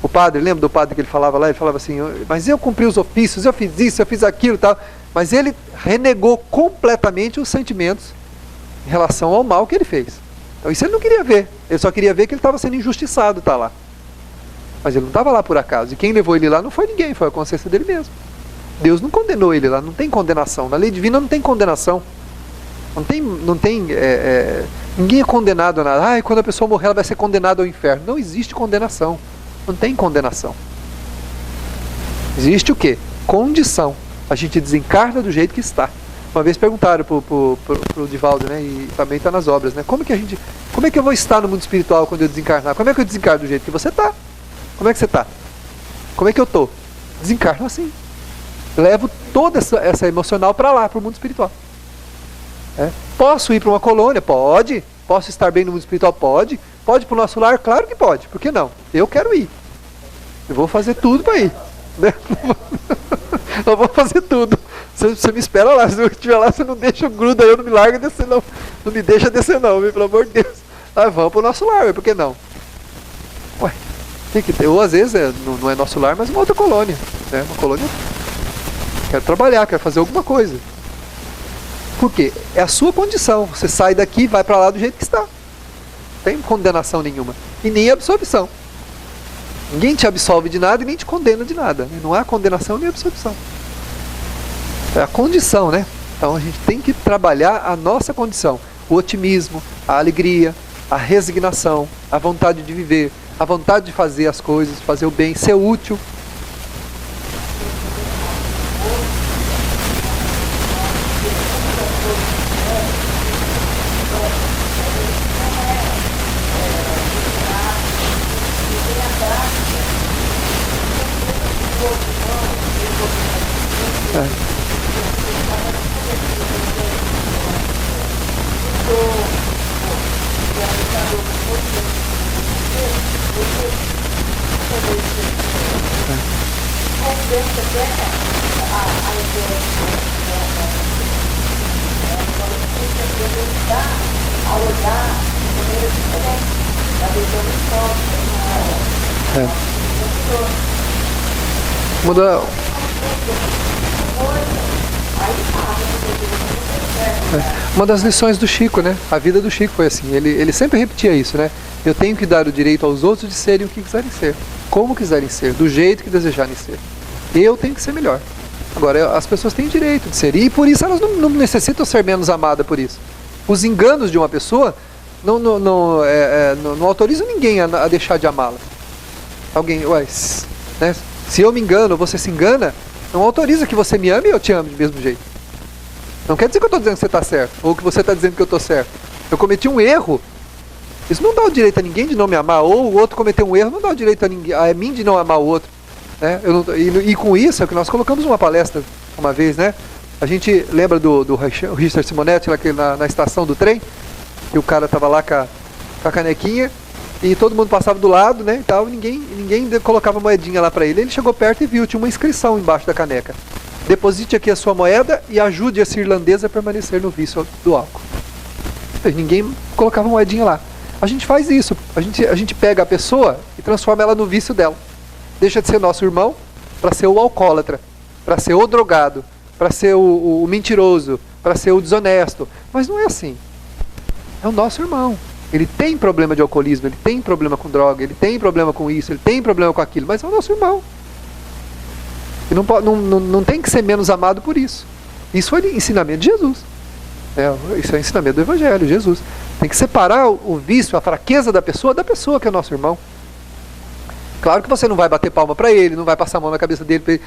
[SPEAKER 1] O padre, lembra do padre que ele falava lá? Ele falava assim, mas eu cumpri os ofícios, eu fiz isso, eu fiz aquilo e tal. Mas ele renegou completamente os sentimentos em relação ao mal que ele fez. Então isso ele não queria ver. Ele só queria ver que ele estava sendo injustiçado, tá lá. Mas ele não estava lá por acaso. E quem levou ele lá não foi ninguém, foi a consciência dele mesmo. Deus não condenou ele lá, não tem condenação. Na lei divina não tem condenação. Ninguém é condenado a nada. Quando a pessoa morrer ela vai ser condenada ao inferno. Não existe condenação. Não tem condenação. Existe o quê? Condição. A gente desencarna do jeito que está. Uma vez perguntaram pro Divaldo, né? E também está nas obras, né? Como é que eu vou estar no mundo espiritual quando eu desencarnar? Como é que eu desencarno do jeito que você está? Como é que você está? Como é que eu estou? Desencarno assim. Levo toda essa emocional para lá, para o mundo espiritual. Posso ir para uma colônia? Pode. Posso estar bem no mundo espiritual? Pode. Pode para o nosso lar? Claro que pode. Por que não? Eu quero ir. Eu vou fazer tudo para ir. Né? Eu vou fazer tudo. Você me espera lá. Se eu estiver lá, você não deixa, gruda, eu não me larga descer não. Não me deixa descer não, pelo amor de Deus. Vamos para o nosso lar, por que não? Ué, tem que ter. Ou às vezes não é nosso lar, mas uma outra colônia. Né? Uma colônia. Quero trabalhar, quero fazer alguma coisa. Por quê? É a sua condição. Você sai daqui e vai para lá do jeito que está. Não tem condenação nenhuma. E nem absolvição. Ninguém te absolve de nada e nem te condena de nada. Não há condenação nem absolvição. É a condição, né? Então a gente tem que trabalhar a nossa condição. O otimismo, a alegria, a resignação, a vontade de viver, a vontade de fazer as coisas, fazer o bem, ser útil. Uma das lições do Chico, né? A vida do Chico foi assim, ele sempre repetia isso, né? Eu tenho que dar o direito aos outros de serem o que quiserem ser, como quiserem ser, do jeito que desejarem ser. Eu tenho que ser melhor. Agora, as pessoas têm direito de ser, e por isso elas não necessitam ser menos amadas por isso. Os enganos de uma pessoa não autorizam ninguém a deixar de amá-la. Alguém, né? Se eu me engano, você se engana, não autoriza que você me ame e eu te ame do mesmo jeito. Não quer dizer que eu estou dizendo que você está certo, ou que você está dizendo que eu estou certo. Eu cometi um erro, isso não dá o direito a ninguém de não me amar, ou o outro cometeu um erro, não dá o direito a mim de não amar o outro. Né? E com isso é que nós colocamos uma palestra uma vez, né? A gente lembra do Richard Simonetti, lá na estação do trem, que o cara estava lá com a canequinha, e todo mundo passava do lado, né, e tal, e ninguém colocava moedinha lá para ele. Ele chegou perto e viu, tinha uma inscrição embaixo da caneca: deposite aqui a sua moeda e ajude esse irlandês a permanecer no vício do álcool. Ninguém colocava moedinha lá. A gente faz isso, a gente pega a pessoa e transforma ela no vício dela. Deixa de ser nosso irmão para ser o alcoólatra, para ser o drogado, para ser o mentiroso, para ser o desonesto. Mas não é assim. É o nosso irmão. Ele tem problema de alcoolismo, ele tem problema com droga, ele tem problema com isso, ele tem problema com aquilo, mas é o nosso irmão. E não tem que ser menos amado por isso. Isso foi ensinamento de Jesus. Isso é ensinamento do Evangelho, Jesus. Tem que separar o vício, a fraqueza da pessoa que é nosso irmão. Claro que você não vai bater palma para ele, não vai passar a mão na cabeça dele,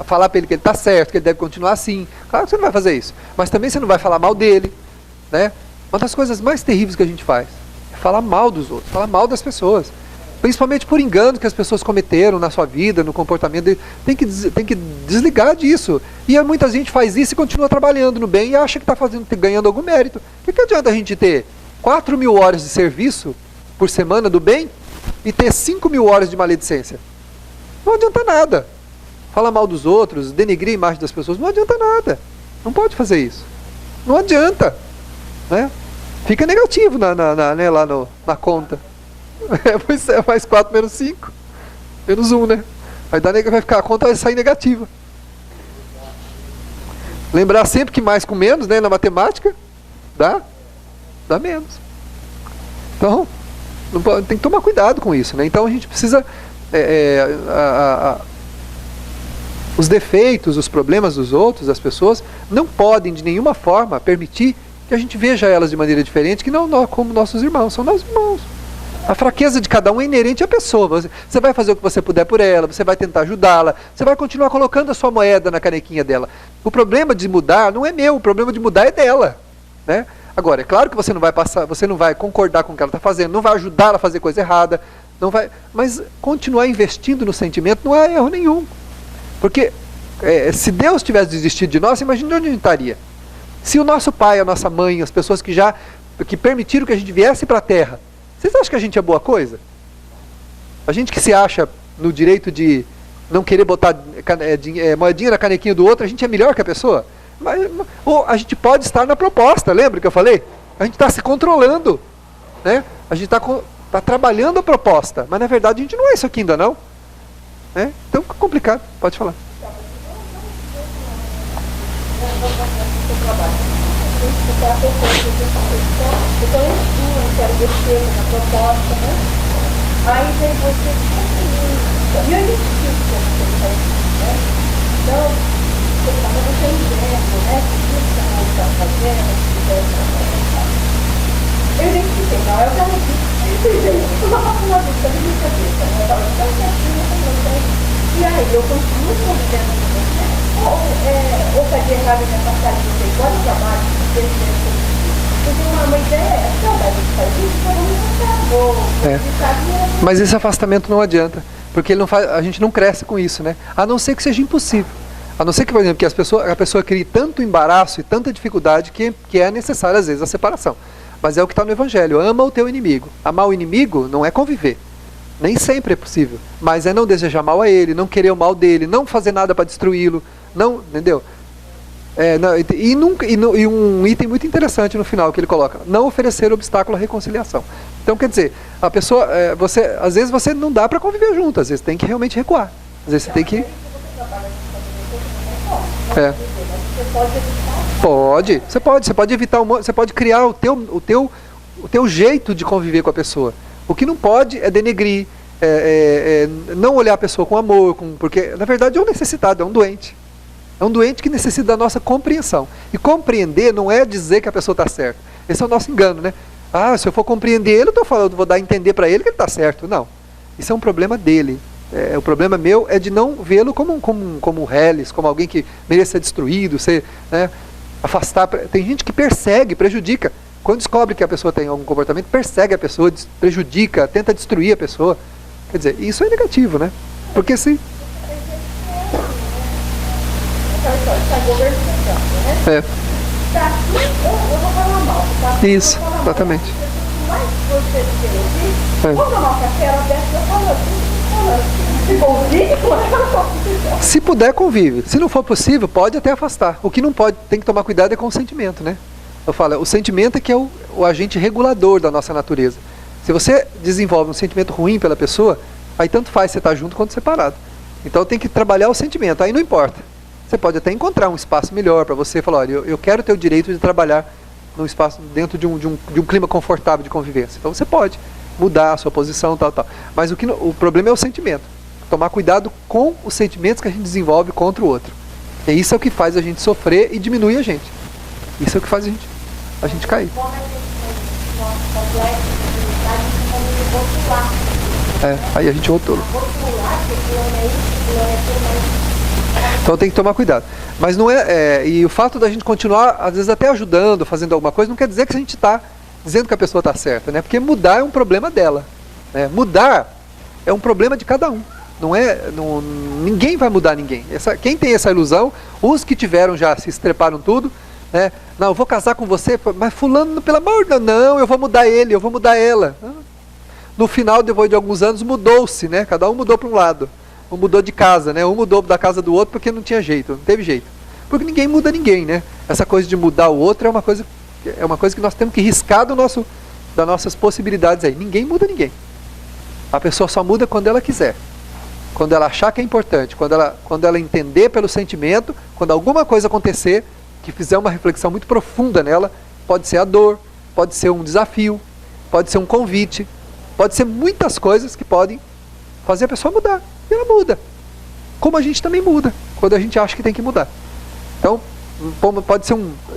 [SPEAKER 1] falar para ele que ele está certo, que ele deve continuar assim. Claro que você não vai fazer isso. Mas também você não vai falar mal dele, né? Uma das coisas mais terríveis que a gente faz é falar mal dos outros, falar mal das pessoas. Principalmente por engano que as pessoas cometeram na sua vida, no comportamento dele. Tem que desligar disso. E muita gente faz isso e continua trabalhando no bem e acha que está ganhando algum mérito. O que adianta a gente ter 4.000 horas de serviço por semana do bem e ter 5.000 horas de maledicência? Não adianta nada. Falar mal dos outros, denegrir a imagem das pessoas, não adianta nada. Não pode fazer isso. Não adianta. Né? Fica negativo né, lá na conta. Faz 4 menos 5 menos 1, né? Vai ficar, a conta vai sair negativa. Lembrar sempre que mais com menos, né, na matemática dá menos. Então tem que tomar cuidado com isso, né? Então a gente precisa os defeitos, os problemas dos outros, das pessoas, não podem de nenhuma forma permitir que a gente veja elas de maneira diferente, que não como nossos irmãos, são nossos irmãos. A fraqueza de cada um é inerente à pessoa. Você vai fazer o que você puder por ela, você vai tentar ajudá-la, você vai continuar colocando a sua moeda na canequinha dela. O problema de mudar não é meu, o problema de mudar é dela. Né? Agora, é claro que você não vai concordar com o que ela está fazendo, não vai ajudar ela a fazer coisa errada, mas continuar investindo no sentimento não há erro nenhum. Porque se Deus tivesse desistido de nós, imagina onde a gente estaria. Se o nosso pai, a nossa mãe, as pessoas que permitiram que a gente viesse para a Terra, vocês acham que a gente é boa coisa? A gente que se acha no direito de não querer botar moedinha na canequinha do outro, a gente é melhor que a pessoa? Ou a gente pode estar na proposta, lembra que eu falei? A gente está se controlando, né? A gente está trabalhando a proposta, mas na verdade a gente não é isso aqui ainda não. Né? Então fica complicado, pode falar.
[SPEAKER 2] Quero descer na proposta, né? Aí vem você e eu identifico como você faz isso, né? Então, você está entendendo, né? Que isso que a mãe está fazendo, que você está fazendo. Eu identifiquei. não, eu já repito desse jeito. Eu só faço uma vez na minha cabeça, né? Eu tava tão quietinha com você. E aí, eu continuo convivendo com você. Ou fazer errado e me afastar de você igual no trabalho, porque uma ideia é a gente faz isso,
[SPEAKER 1] mas esse afastamento não adianta, porque ele não faz, a gente não cresce com isso, né? A não ser que seja impossível. A não ser que, por exemplo, que a pessoa crie tanto embaraço e tanta dificuldade que é necessário, às vezes, a separação. Mas é o que está no Evangelho. Ama o teu inimigo. Amar o inimigo não é conviver. Nem sempre é possível. Mas é não desejar mal a ele, não querer o mal dele, não fazer nada para destruí-lo. Não, entendeu? E um item muito interessante no final que ele coloca: não oferecer obstáculo à reconciliação. Então, quer dizer, a pessoa, às vezes você não dá para conviver junto, às vezes tem que realmente recuar. Às vezes você tem que... Você pode evitar você pode criar o teu jeito de conviver com a pessoa. O que não pode é denegrir, não olhar a pessoa com amor, porque na verdade é um necessitado, é um doente. É um doente que necessita da nossa compreensão. E compreender não é dizer que a pessoa está certa. Esse é o nosso engano, né? Ah, se eu for compreender ele, eu estou falando, vou dar a entender para ele que ele está certo. Não. Isso é um problema dele. O problema meu é de não vê-lo como um reles, como alguém que merece ser destruído, afastar. Tem gente que persegue, prejudica. Quando descobre que a pessoa tem algum comportamento, persegue a pessoa, prejudica, tenta destruir a pessoa. Quer dizer, isso é negativo, né? Porque se... Isso, exatamente. Se puder, convive. Se não for possível, pode até afastar. O que não pode, tem que tomar cuidado é com o sentimento, né? Eu falo, o sentimento é que é o agente regulador da nossa natureza. Se você desenvolve um sentimento ruim pela pessoa, aí tanto faz você estar junto quanto separado. Então tem que trabalhar o sentimento, aí não importa. Você pode até encontrar um espaço melhor para você falar, olha, eu quero ter o direito de trabalhar num espaço dentro de um clima confortável de convivência. Então você pode mudar a sua posição, tal. Mas o problema é o sentimento. Tomar cuidado com os sentimentos que a gente desenvolve contra o outro. E isso é o que faz a gente sofrer e diminui a gente. Isso é o que faz a gente cair. Aí a gente rotula. Então tem que tomar cuidado. Mas não e o fato da gente continuar, às vezes até ajudando, fazendo alguma coisa, não quer dizer que a gente está dizendo que a pessoa está certa, né? Porque mudar é um problema dela. Né? Mudar é um problema de cada um. Ninguém vai mudar ninguém. Quem tem essa ilusão, os que tiveram já se estreparam tudo, né? Não, eu vou casar com você, mas fulano, pelo amor de Deus, não, eu vou mudar ele, eu vou mudar ela. No final, depois de alguns anos, mudou-se, né? Cada um mudou para um lado. Um mudou de casa, né? Um mudou da casa do outro porque não tinha jeito, não teve jeito. Porque ninguém muda ninguém, né? Essa coisa de mudar o outro é uma coisa que nós temos que riscar das nossas possibilidades aí. Ninguém muda ninguém. A pessoa só muda quando ela quiser. Quando ela achar que é importante, quando ela entender pelo sentimento, quando alguma coisa acontecer, que fizer uma reflexão muito profunda nela, pode ser a dor, pode ser um desafio, pode ser um convite, pode ser muitas coisas que podem fazer a pessoa mudar. E ela muda. Como a gente também muda, quando a gente acha que tem que mudar. Então,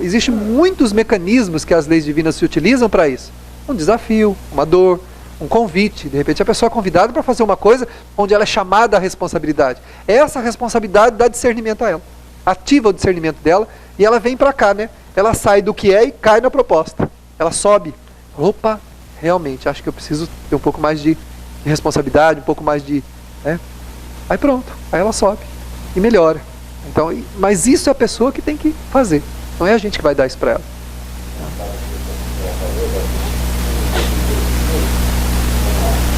[SPEAKER 1] existem muitos mecanismos que as leis divinas se utilizam para isso. Um desafio, uma dor, um convite. De repente a pessoa é convidada para fazer uma coisa onde ela é chamada à responsabilidade. Essa responsabilidade dá discernimento a ela. Ativa o discernimento dela e ela vem para cá, né? Ela sai do que é e cai na proposta. Ela sobe. Opa, realmente, acho que eu preciso ter um pouco mais de responsabilidade, um pouco mais de... Né? Aí pronto, aí ela sobe e melhora. Então, mas isso é a pessoa que tem que fazer. Não é a gente que vai dar isso para ela.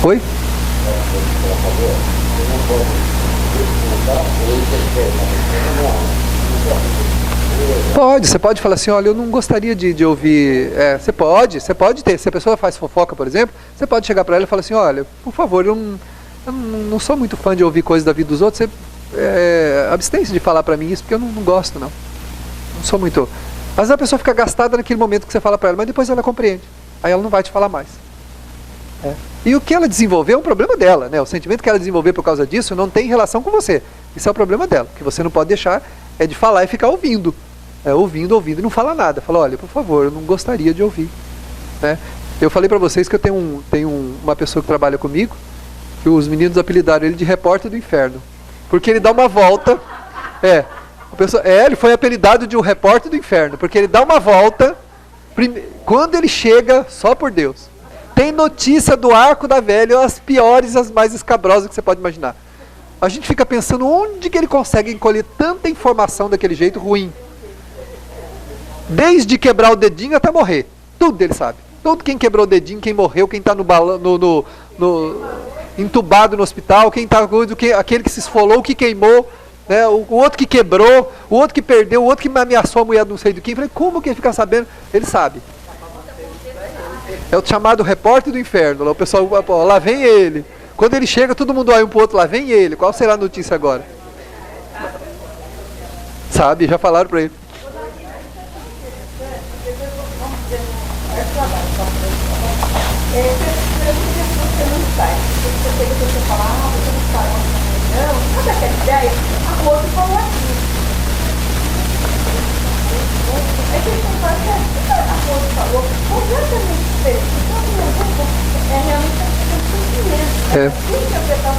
[SPEAKER 1] Oi? Você pode falar assim, olha, eu não gostaria de ouvir. Você pode ter. Se a pessoa faz fofoca, por exemplo, você pode chegar para ela e falar assim, olha, por favor, eu não sou muito fã de ouvir coisas da vida dos outros. Abstém-se de falar para mim isso, porque eu não gosto, não. Não sou muito. Às vezes a pessoa fica gastada naquele momento que você fala para ela, mas depois ela compreende. Aí ela não vai te falar mais. E o que ela desenvolveu é um problema dela, né? O sentimento que ela desenvolveu por causa disso não tem relação com você. Isso é o problema dela. O que você não pode deixar é de falar e ficar ouvindo. Ouvindo e não fala nada. Fala, olha, por favor, eu não gostaria de ouvir. Né? Eu falei para vocês que eu tenho uma pessoa que trabalha comigo, que os meninos apelidaram ele de repórter do inferno. Porque ele dá uma volta. Ele foi apelidado de um repórter do inferno, porque ele dá uma volta. Quando ele chega, só por Deus. Tem notícia do Arco da Velha, as piores, as mais escabrosas que você pode imaginar. A gente fica pensando onde que ele consegue encolher tanta informação daquele jeito ruim. Desde quebrar o dedinho até morrer. Tudo ele sabe. Tudo, quem quebrou o dedinho, quem morreu, quem está entubado no hospital, aquele que se esfolou, o que queimou, né, o outro que quebrou, o outro que perdeu, o outro que ameaçou a mulher não sei de quem. Falei, como que ele fica sabendo? Ele sabe. É o chamado repórter do inferno. Lá, o pessoal, lá vem ele. Quando ele chega, todo mundo olha um para o outro, lá vem ele. Qual será a notícia agora? Sabe, já falaram para ele.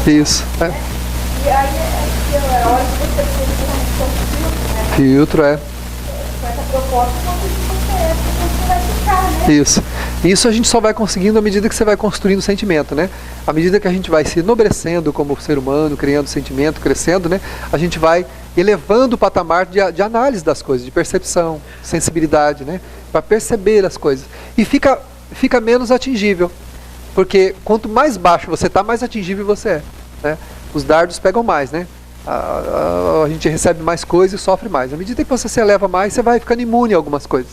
[SPEAKER 1] Isso.
[SPEAKER 2] E aí é a hora que você tem
[SPEAKER 1] filtro, né?
[SPEAKER 2] Com essa proposta, você vai ficar, né?
[SPEAKER 1] Isso a gente só vai conseguindo à medida que você vai construindo o sentimento, né? À medida que a gente vai se enobrecendo como ser humano, criando sentimento, crescendo, né? A gente vai elevando o patamar de análise das coisas, de percepção, sensibilidade, né? Para perceber as coisas. E fica menos atingível. Porque quanto mais baixo você está, mais atingível você é, né? Os dardos pegam mais, né? A gente recebe mais coisas e sofre mais. À medida que você se eleva mais, você vai ficando imune a algumas coisas.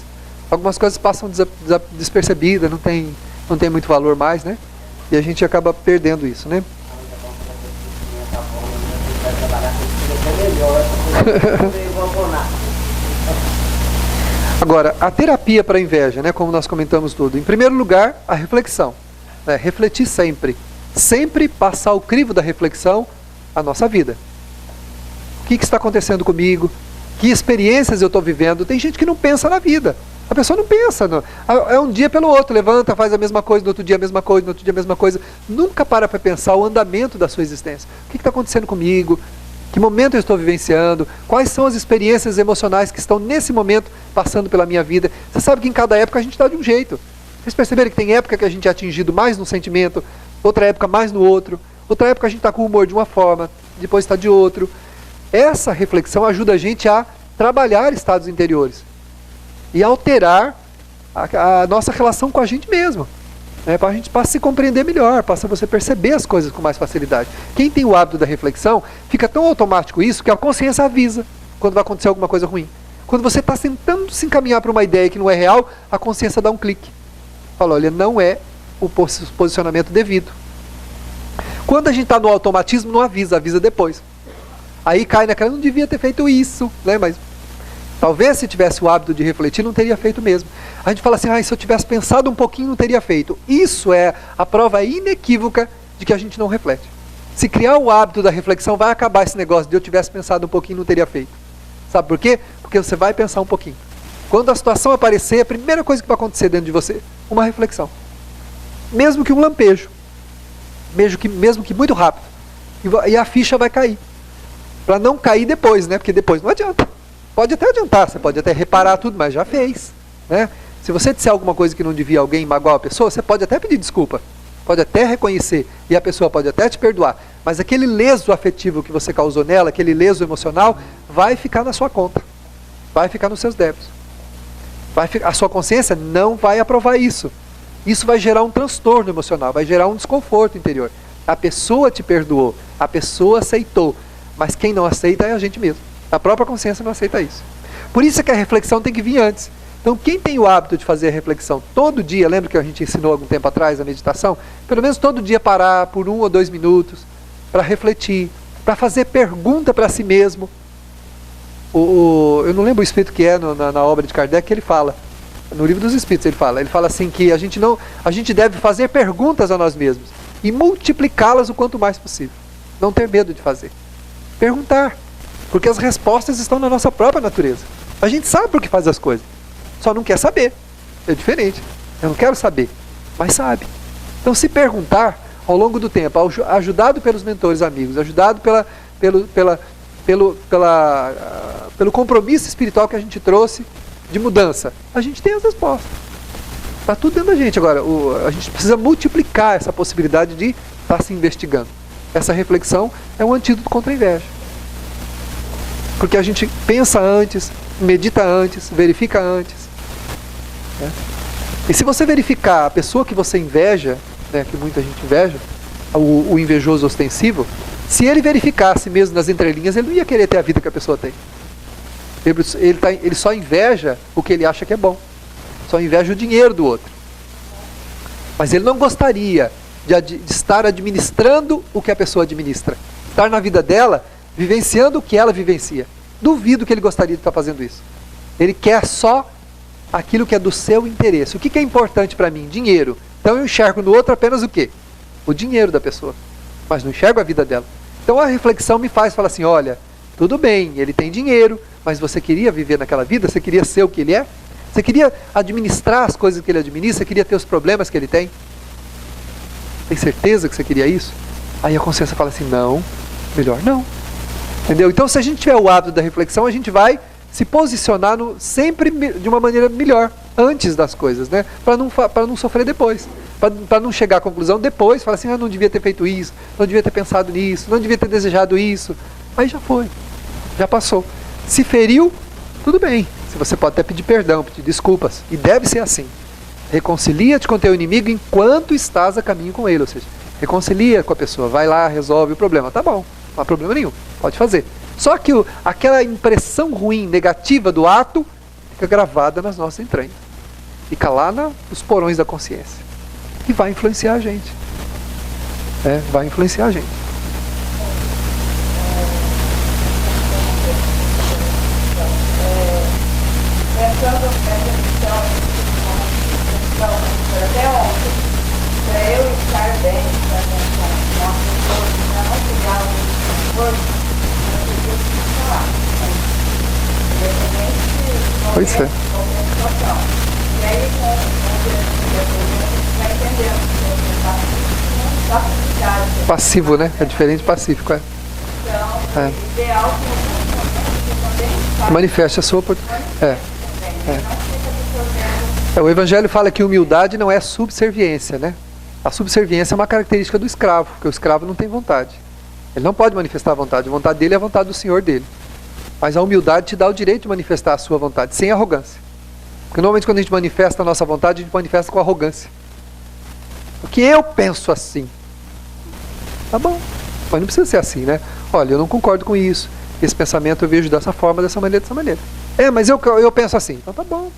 [SPEAKER 1] Algumas coisas passam despercebidas, não tem muito valor mais, né? E a gente acaba perdendo isso, né? Agora, a terapia para a inveja, né? Como nós comentamos tudo. Em primeiro lugar, a reflexão. Né? Refletir sempre. Sempre passar o crivo da reflexão à nossa vida. O que está acontecendo comigo? Que experiências eu estou vivendo? Tem gente que não pensa na vida. A pessoa não pensa. Não. É um dia pelo outro. Levanta, faz a mesma coisa, no outro dia a mesma coisa, no outro dia a mesma coisa. Nunca para pensar o andamento da sua existência. O que está acontecendo comigo? Que momento eu estou vivenciando? Quais são as experiências emocionais que estão nesse momento passando pela minha vida? Você sabe que em cada época a gente está de um jeito. Vocês perceberam que tem época que a gente é atingido mais num sentimento, outra época mais no outro, outra época a gente está com o humor de uma forma, depois está de outro. Essa reflexão ajuda a gente a trabalhar estados interiores e alterar a nossa relação com a gente mesmo, né? Para se compreender melhor, para você perceber as coisas com mais facilidade. Quem tem o hábito da reflexão, fica tão automático isso que a consciência avisa quando vai acontecer alguma coisa ruim. Quando você está tentando se encaminhar para uma ideia que não é real, a consciência dá um clique. Fala, olha, não é o posicionamento devido. Quando a gente está no automatismo, não avisa depois. Aí cai naquela, não devia ter feito isso, né? Mas talvez se tivesse o hábito de refletir, não teria feito mesmo. A gente fala assim, se eu tivesse pensado um pouquinho, não teria feito. Isso é a prova inequívoca de que a gente não reflete. Se criar o hábito da reflexão, vai acabar esse negócio de eu tivesse pensado um pouquinho, não teria feito. Sabe por quê? Porque você vai pensar um pouquinho. Quando a situação aparecer, a primeira coisa que vai acontecer dentro de você, uma reflexão. Mesmo que um lampejo. Mesmo que muito rápido. E a ficha vai cair. Para não cair depois, né? Porque depois não adianta. Pode até adiantar, você pode até reparar tudo, mas já fez, né? Se você disser alguma coisa que não devia alguém magoar a pessoa, você pode até pedir desculpa. Pode até reconhecer. E a pessoa pode até te perdoar. Mas aquele leso afetivo que você causou nela, aquele leso emocional, vai ficar na sua conta. Vai ficar nos seus débitos. A sua consciência não vai aprovar isso. Isso vai gerar um transtorno emocional, vai gerar um desconforto interior. A pessoa te perdoou, a pessoa aceitou, mas quem não aceita é a gente mesmo. A própria consciência não aceita isso. Por isso é que a reflexão tem que vir antes. Então quem tem o hábito de fazer a reflexão todo dia, lembra que a gente ensinou algum tempo atrás a meditação? Pelo menos todo dia parar por 1 ou 2 minutos para refletir, para fazer pergunta para si mesmo. Eu não lembro o espírito que é na obra de Kardec, que ele fala. No livro dos Espíritos ele fala assim que a gente deve fazer perguntas a nós mesmos e multiplicá-las o quanto mais possível. Não ter medo de fazer. Perguntar. Porque as respostas estão na nossa própria natureza. A gente sabe por que faz as coisas. Só não quer saber. É diferente. Eu não quero saber. mas sabe. Então, se perguntar ao longo do tempo, ajudado pelos mentores amigos, ajudado pelo compromisso espiritual que a gente trouxe de mudança, a gente tem as respostas. Está tudo dentro da gente. Agora, a gente precisa multiplicar essa possibilidade de estar se investigando. Essa reflexão é um antídoto contra a inveja. Porque a gente pensa antes, medita antes, verifica antes. Né? E se você verificar a pessoa que você inveja, né, que muita gente inveja, o invejoso ostensivo, se ele verificasse mesmo nas entrelinhas, ele não ia querer ter a vida que a pessoa tem. Ele só inveja o que ele acha que é bom. Só inveja o dinheiro do outro. Mas ele não gostaria de estar administrando o que a pessoa administra. Estar na vida dela, vivenciando o que ela vivencia. Duvido que ele gostaria de estar fazendo isso. Ele quer só aquilo que é do seu interesse. O que é importante para mim? Dinheiro. Então eu enxergo no outro apenas o quê? O dinheiro da pessoa. Mas não enxergo a vida dela. Então a reflexão me faz falar assim, olha, tudo bem, ele tem dinheiro, mas você queria viver naquela vida? Você queria ser o que ele é? Você queria administrar as coisas que ele administra? Você queria ter os problemas que ele tem? Tem certeza que você queria isso? Aí a consciência fala assim, não, melhor não. Entendeu? Então se a gente tiver o hábito da reflexão, a gente vai se posicionar sempre de uma maneira melhor, antes das coisas, né? Para não sofrer depois. Para não chegar à conclusão depois, falar assim, não devia ter feito isso, não devia ter pensado nisso, não devia ter desejado isso. Aí já foi, já passou. Se feriu, tudo bem. Você pode até pedir perdão, pedir desculpas. E deve ser assim. Reconcilia-te com teu inimigo enquanto estás a caminho com ele. Ou seja, reconcilia com a pessoa, vai lá, resolve o problema. Tá bom, não há problema nenhum, pode fazer. Só que aquela impressão ruim, negativa do ato, fica gravada nas nossas entranhas. Fica lá nos porões da consciência. E vai influenciar a gente. Vai influenciar a gente.
[SPEAKER 2] Pensando nessa questão, até ontem, para eu estar bem, para não pegar o corpo, eu preciso falar. Independente
[SPEAKER 1] Pois é.
[SPEAKER 2] qualquer situação. E aí, vai entendendo que
[SPEAKER 1] passivo, né? É diferente de pacífico, é.
[SPEAKER 2] Então, é ideal que também
[SPEAKER 1] manifeste a sua o Evangelho fala que humildade não é subserviência, né? A subserviência é uma característica do escravo, porque o escravo não tem vontade. Ele não pode manifestar a vontade dele é a vontade do Senhor dele. Mas a humildade te dá o direito de manifestar a sua vontade, sem arrogância. Porque normalmente quando a gente manifesta a nossa vontade, a gente manifesta com arrogância. Porque eu penso assim. Tá bom, mas não precisa ser assim, né? Olha, eu não concordo com isso. Esse pensamento eu vejo dessa forma, dessa maneira. Mas eu penso assim. Então tá bom,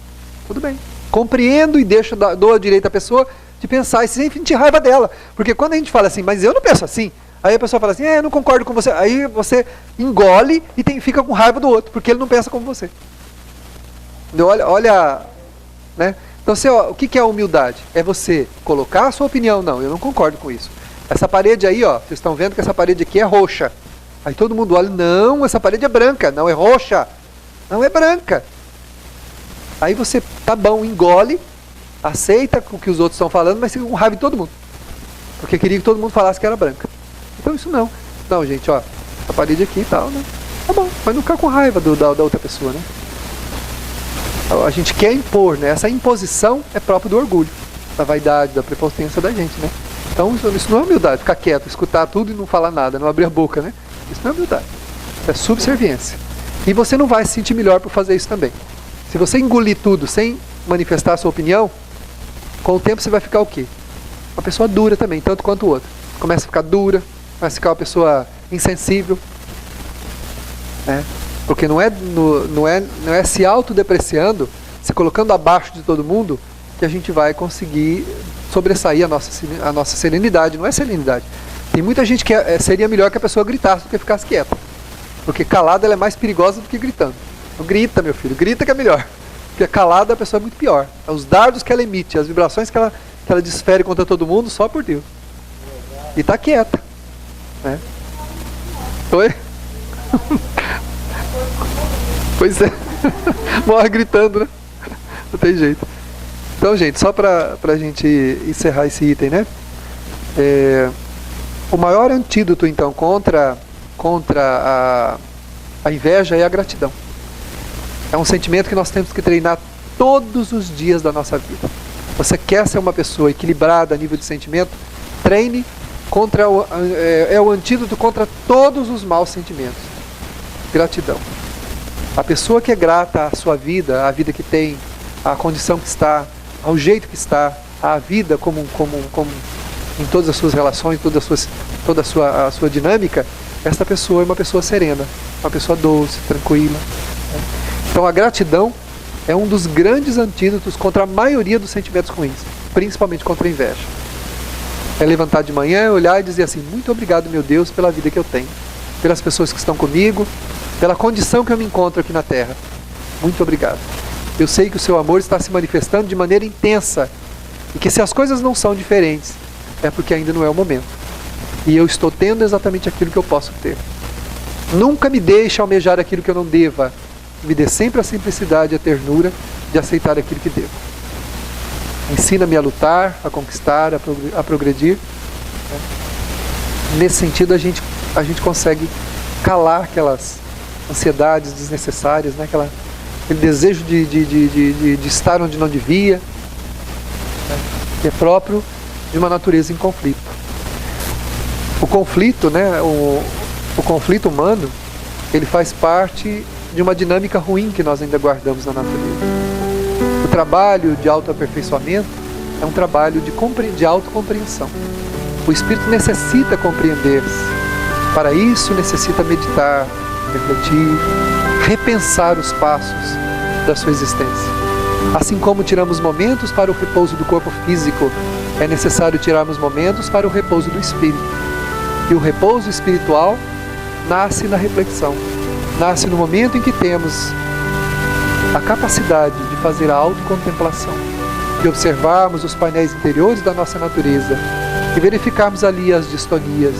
[SPEAKER 1] tudo bem. Compreendo e dou a direito à pessoa de pensar e sem sentir raiva dela. Porque quando a gente fala assim, mas eu não penso assim, aí a pessoa fala assim, eu não concordo com você. Aí você engole e fica com raiva do outro, porque ele não pensa como você. Olha, né? Então, o que é a humildade? É você colocar a sua opinião. Não, eu não concordo com isso. Essa parede aí, vocês estão vendo que essa parede aqui é roxa. Aí todo mundo olha, não, essa parede é branca, não é roxa. Não é branca. Aí você, tá bom, engole, aceita o que os outros estão falando, mas fica com raiva de todo mundo. Porque queria que todo mundo falasse que era branca. Então isso não. Não, gente, essa parede aqui e tal, né? Tá bom, mas não ficar com raiva da outra pessoa, né? A gente quer impor, né? Essa imposição é própria do orgulho, da vaidade, da prepotência da gente, né? Então isso não é humildade, ficar quieto, escutar tudo e não falar nada, não abrir a boca, né? Isso não é humildade, é subserviência. E você não vai se sentir melhor por fazer isso também. Se você engolir tudo sem manifestar a sua opinião, com o tempo você vai ficar o quê? Uma pessoa dura também, tanto quanto o outro. Começa a ficar dura, começa a ficar uma pessoa insensível, né? Porque não é se autodepreciando, se colocando abaixo de todo mundo, que a gente vai conseguir sobressair a nossa serenidade. Não é serenidade. Tem muita gente que seria melhor que a pessoa gritasse do que ficasse quieta. Porque calada ela é mais perigosa do que gritando. Então grita, meu filho, grita que é melhor. Porque calada a pessoa é muito pior. É os dardos que ela emite, as vibrações que ela desfere contra todo mundo, só por Deus. E tá quieta, né? Oi? Pois é. Morre gritando, né? Não tem jeito. Então, gente, só para a gente encerrar esse item, né? O maior antídoto, então, contra a inveja é a gratidão. É um sentimento que nós temos que treinar todos os dias da nossa vida. Você quer ser uma pessoa equilibrada a nível de sentimento? Treine é o antídoto contra todos os maus sentimentos. Gratidão. A pessoa que é grata à sua vida, à vida que tem, à condição que está, ao jeito que está, à vida como em todas as suas relações, toda a sua dinâmica, esta pessoa é uma pessoa serena, uma pessoa doce, tranquila. Então a gratidão é um dos grandes antídotos contra a maioria dos sentimentos ruins, principalmente contra a inveja. É levantar de manhã, olhar e dizer assim: muito obrigado, meu Deus, pela vida que eu tenho, pelas pessoas que estão comigo, pela condição que eu me encontro aqui na Terra. Muito obrigado. Eu sei que o seu amor está se manifestando de maneira intensa e que se as coisas não são diferentes, é porque ainda não é o momento. E eu estou tendo exatamente aquilo que eu posso ter. Nunca me deixe almejar aquilo que eu não deva. Me dê sempre a simplicidade e a ternura de aceitar aquilo que devo. Ensina-me a lutar, a conquistar, a progredir. Nesse sentido, a gente consegue calar aquelas ansiedades desnecessárias, né? Aquele desejo de estar onde não devia, né? Que é próprio de uma natureza em conflito. O conflito, né? O conflito humano, ele faz parte de uma dinâmica ruim que nós ainda guardamos na natureza. O trabalho de autoaperfeiçoamento é um trabalho de autocompreensão. O espírito necessita compreender-se. Para isso necessita meditar, refletir, repensar os passos da sua existência. Assim como tiramos momentos para o repouso do corpo físico, é necessário tirarmos momentos para o repouso do espírito. E o repouso espiritual nasce na reflexão. Nasce no momento em que temos a capacidade de fazer a autocontemplação, de observarmos os painéis interiores da nossa natureza e verificarmos ali as distonias,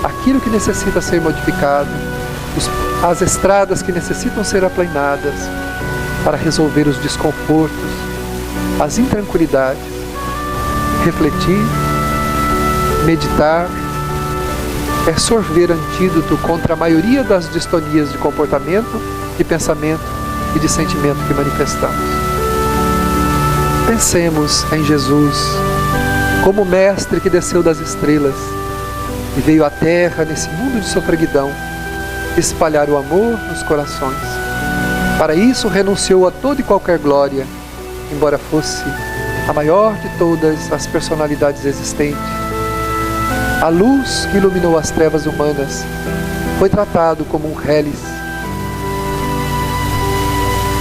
[SPEAKER 1] aquilo que necessita ser modificado, as estradas que necessitam ser aplainadas para resolver os desconfortos, as intranquilidades. Refletir, meditar, é sorver antídoto contra a maioria das distonias de comportamento, de pensamento e de sentimento que manifestamos. Pensemos em Jesus como o Mestre que desceu das estrelas e veio à Terra nesse mundo de sofreguidão espalhar o amor nos corações. Para isso renunciou a toda e qualquer glória, embora fosse a maior de todas as personalidades existentes. A luz que iluminou as trevas humanas foi tratado como um reles.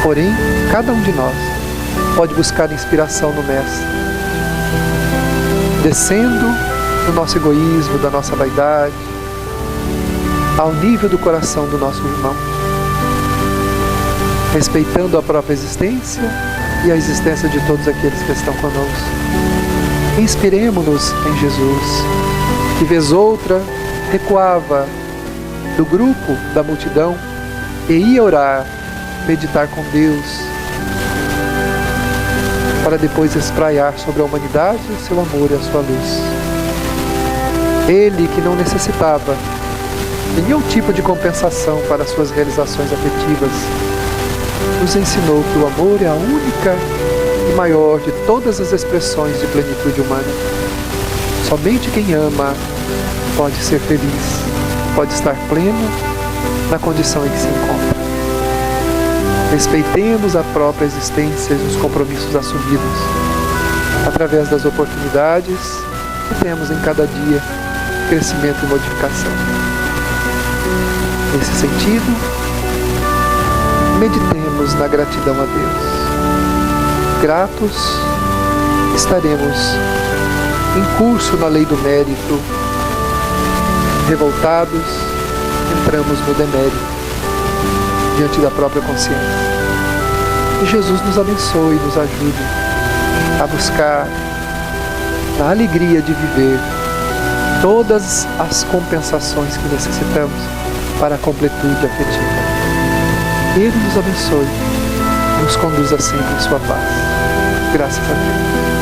[SPEAKER 1] Porém, cada um de nós pode buscar inspiração no Mestre, descendo do nosso egoísmo, da nossa vaidade, ao nível do coração do nosso irmão, respeitando a própria existência e a existência de todos aqueles que estão conosco. Inspiremo-nos em Jesus, que vez outra recuava do grupo, da multidão, e ia orar, meditar com Deus, para depois espraiar sobre a humanidade o seu amor e a sua luz. Ele que não necessitava de nenhum tipo de compensação para suas realizações afetivas, nos ensinou que o amor é a única e maior de todas as expressões de plenitude humana. Somente quem ama pode ser feliz, pode estar pleno na condição em que se encontra. Respeitemos a própria existência e os compromissos assumidos, através das oportunidades que temos em cada dia, crescimento e modificação. Nesse sentido, meditemos na gratidão a Deus. Gratos, estaremos em curso na lei do mérito. Revoltados, entramos no demérito, diante da própria consciência. E Jesus nos abençoe e nos ajude a buscar, na alegria de viver, todas as compensações que necessitamos para a completude afetiva. Ele nos abençoe e nos conduza sempre em sua paz. Graças a Deus.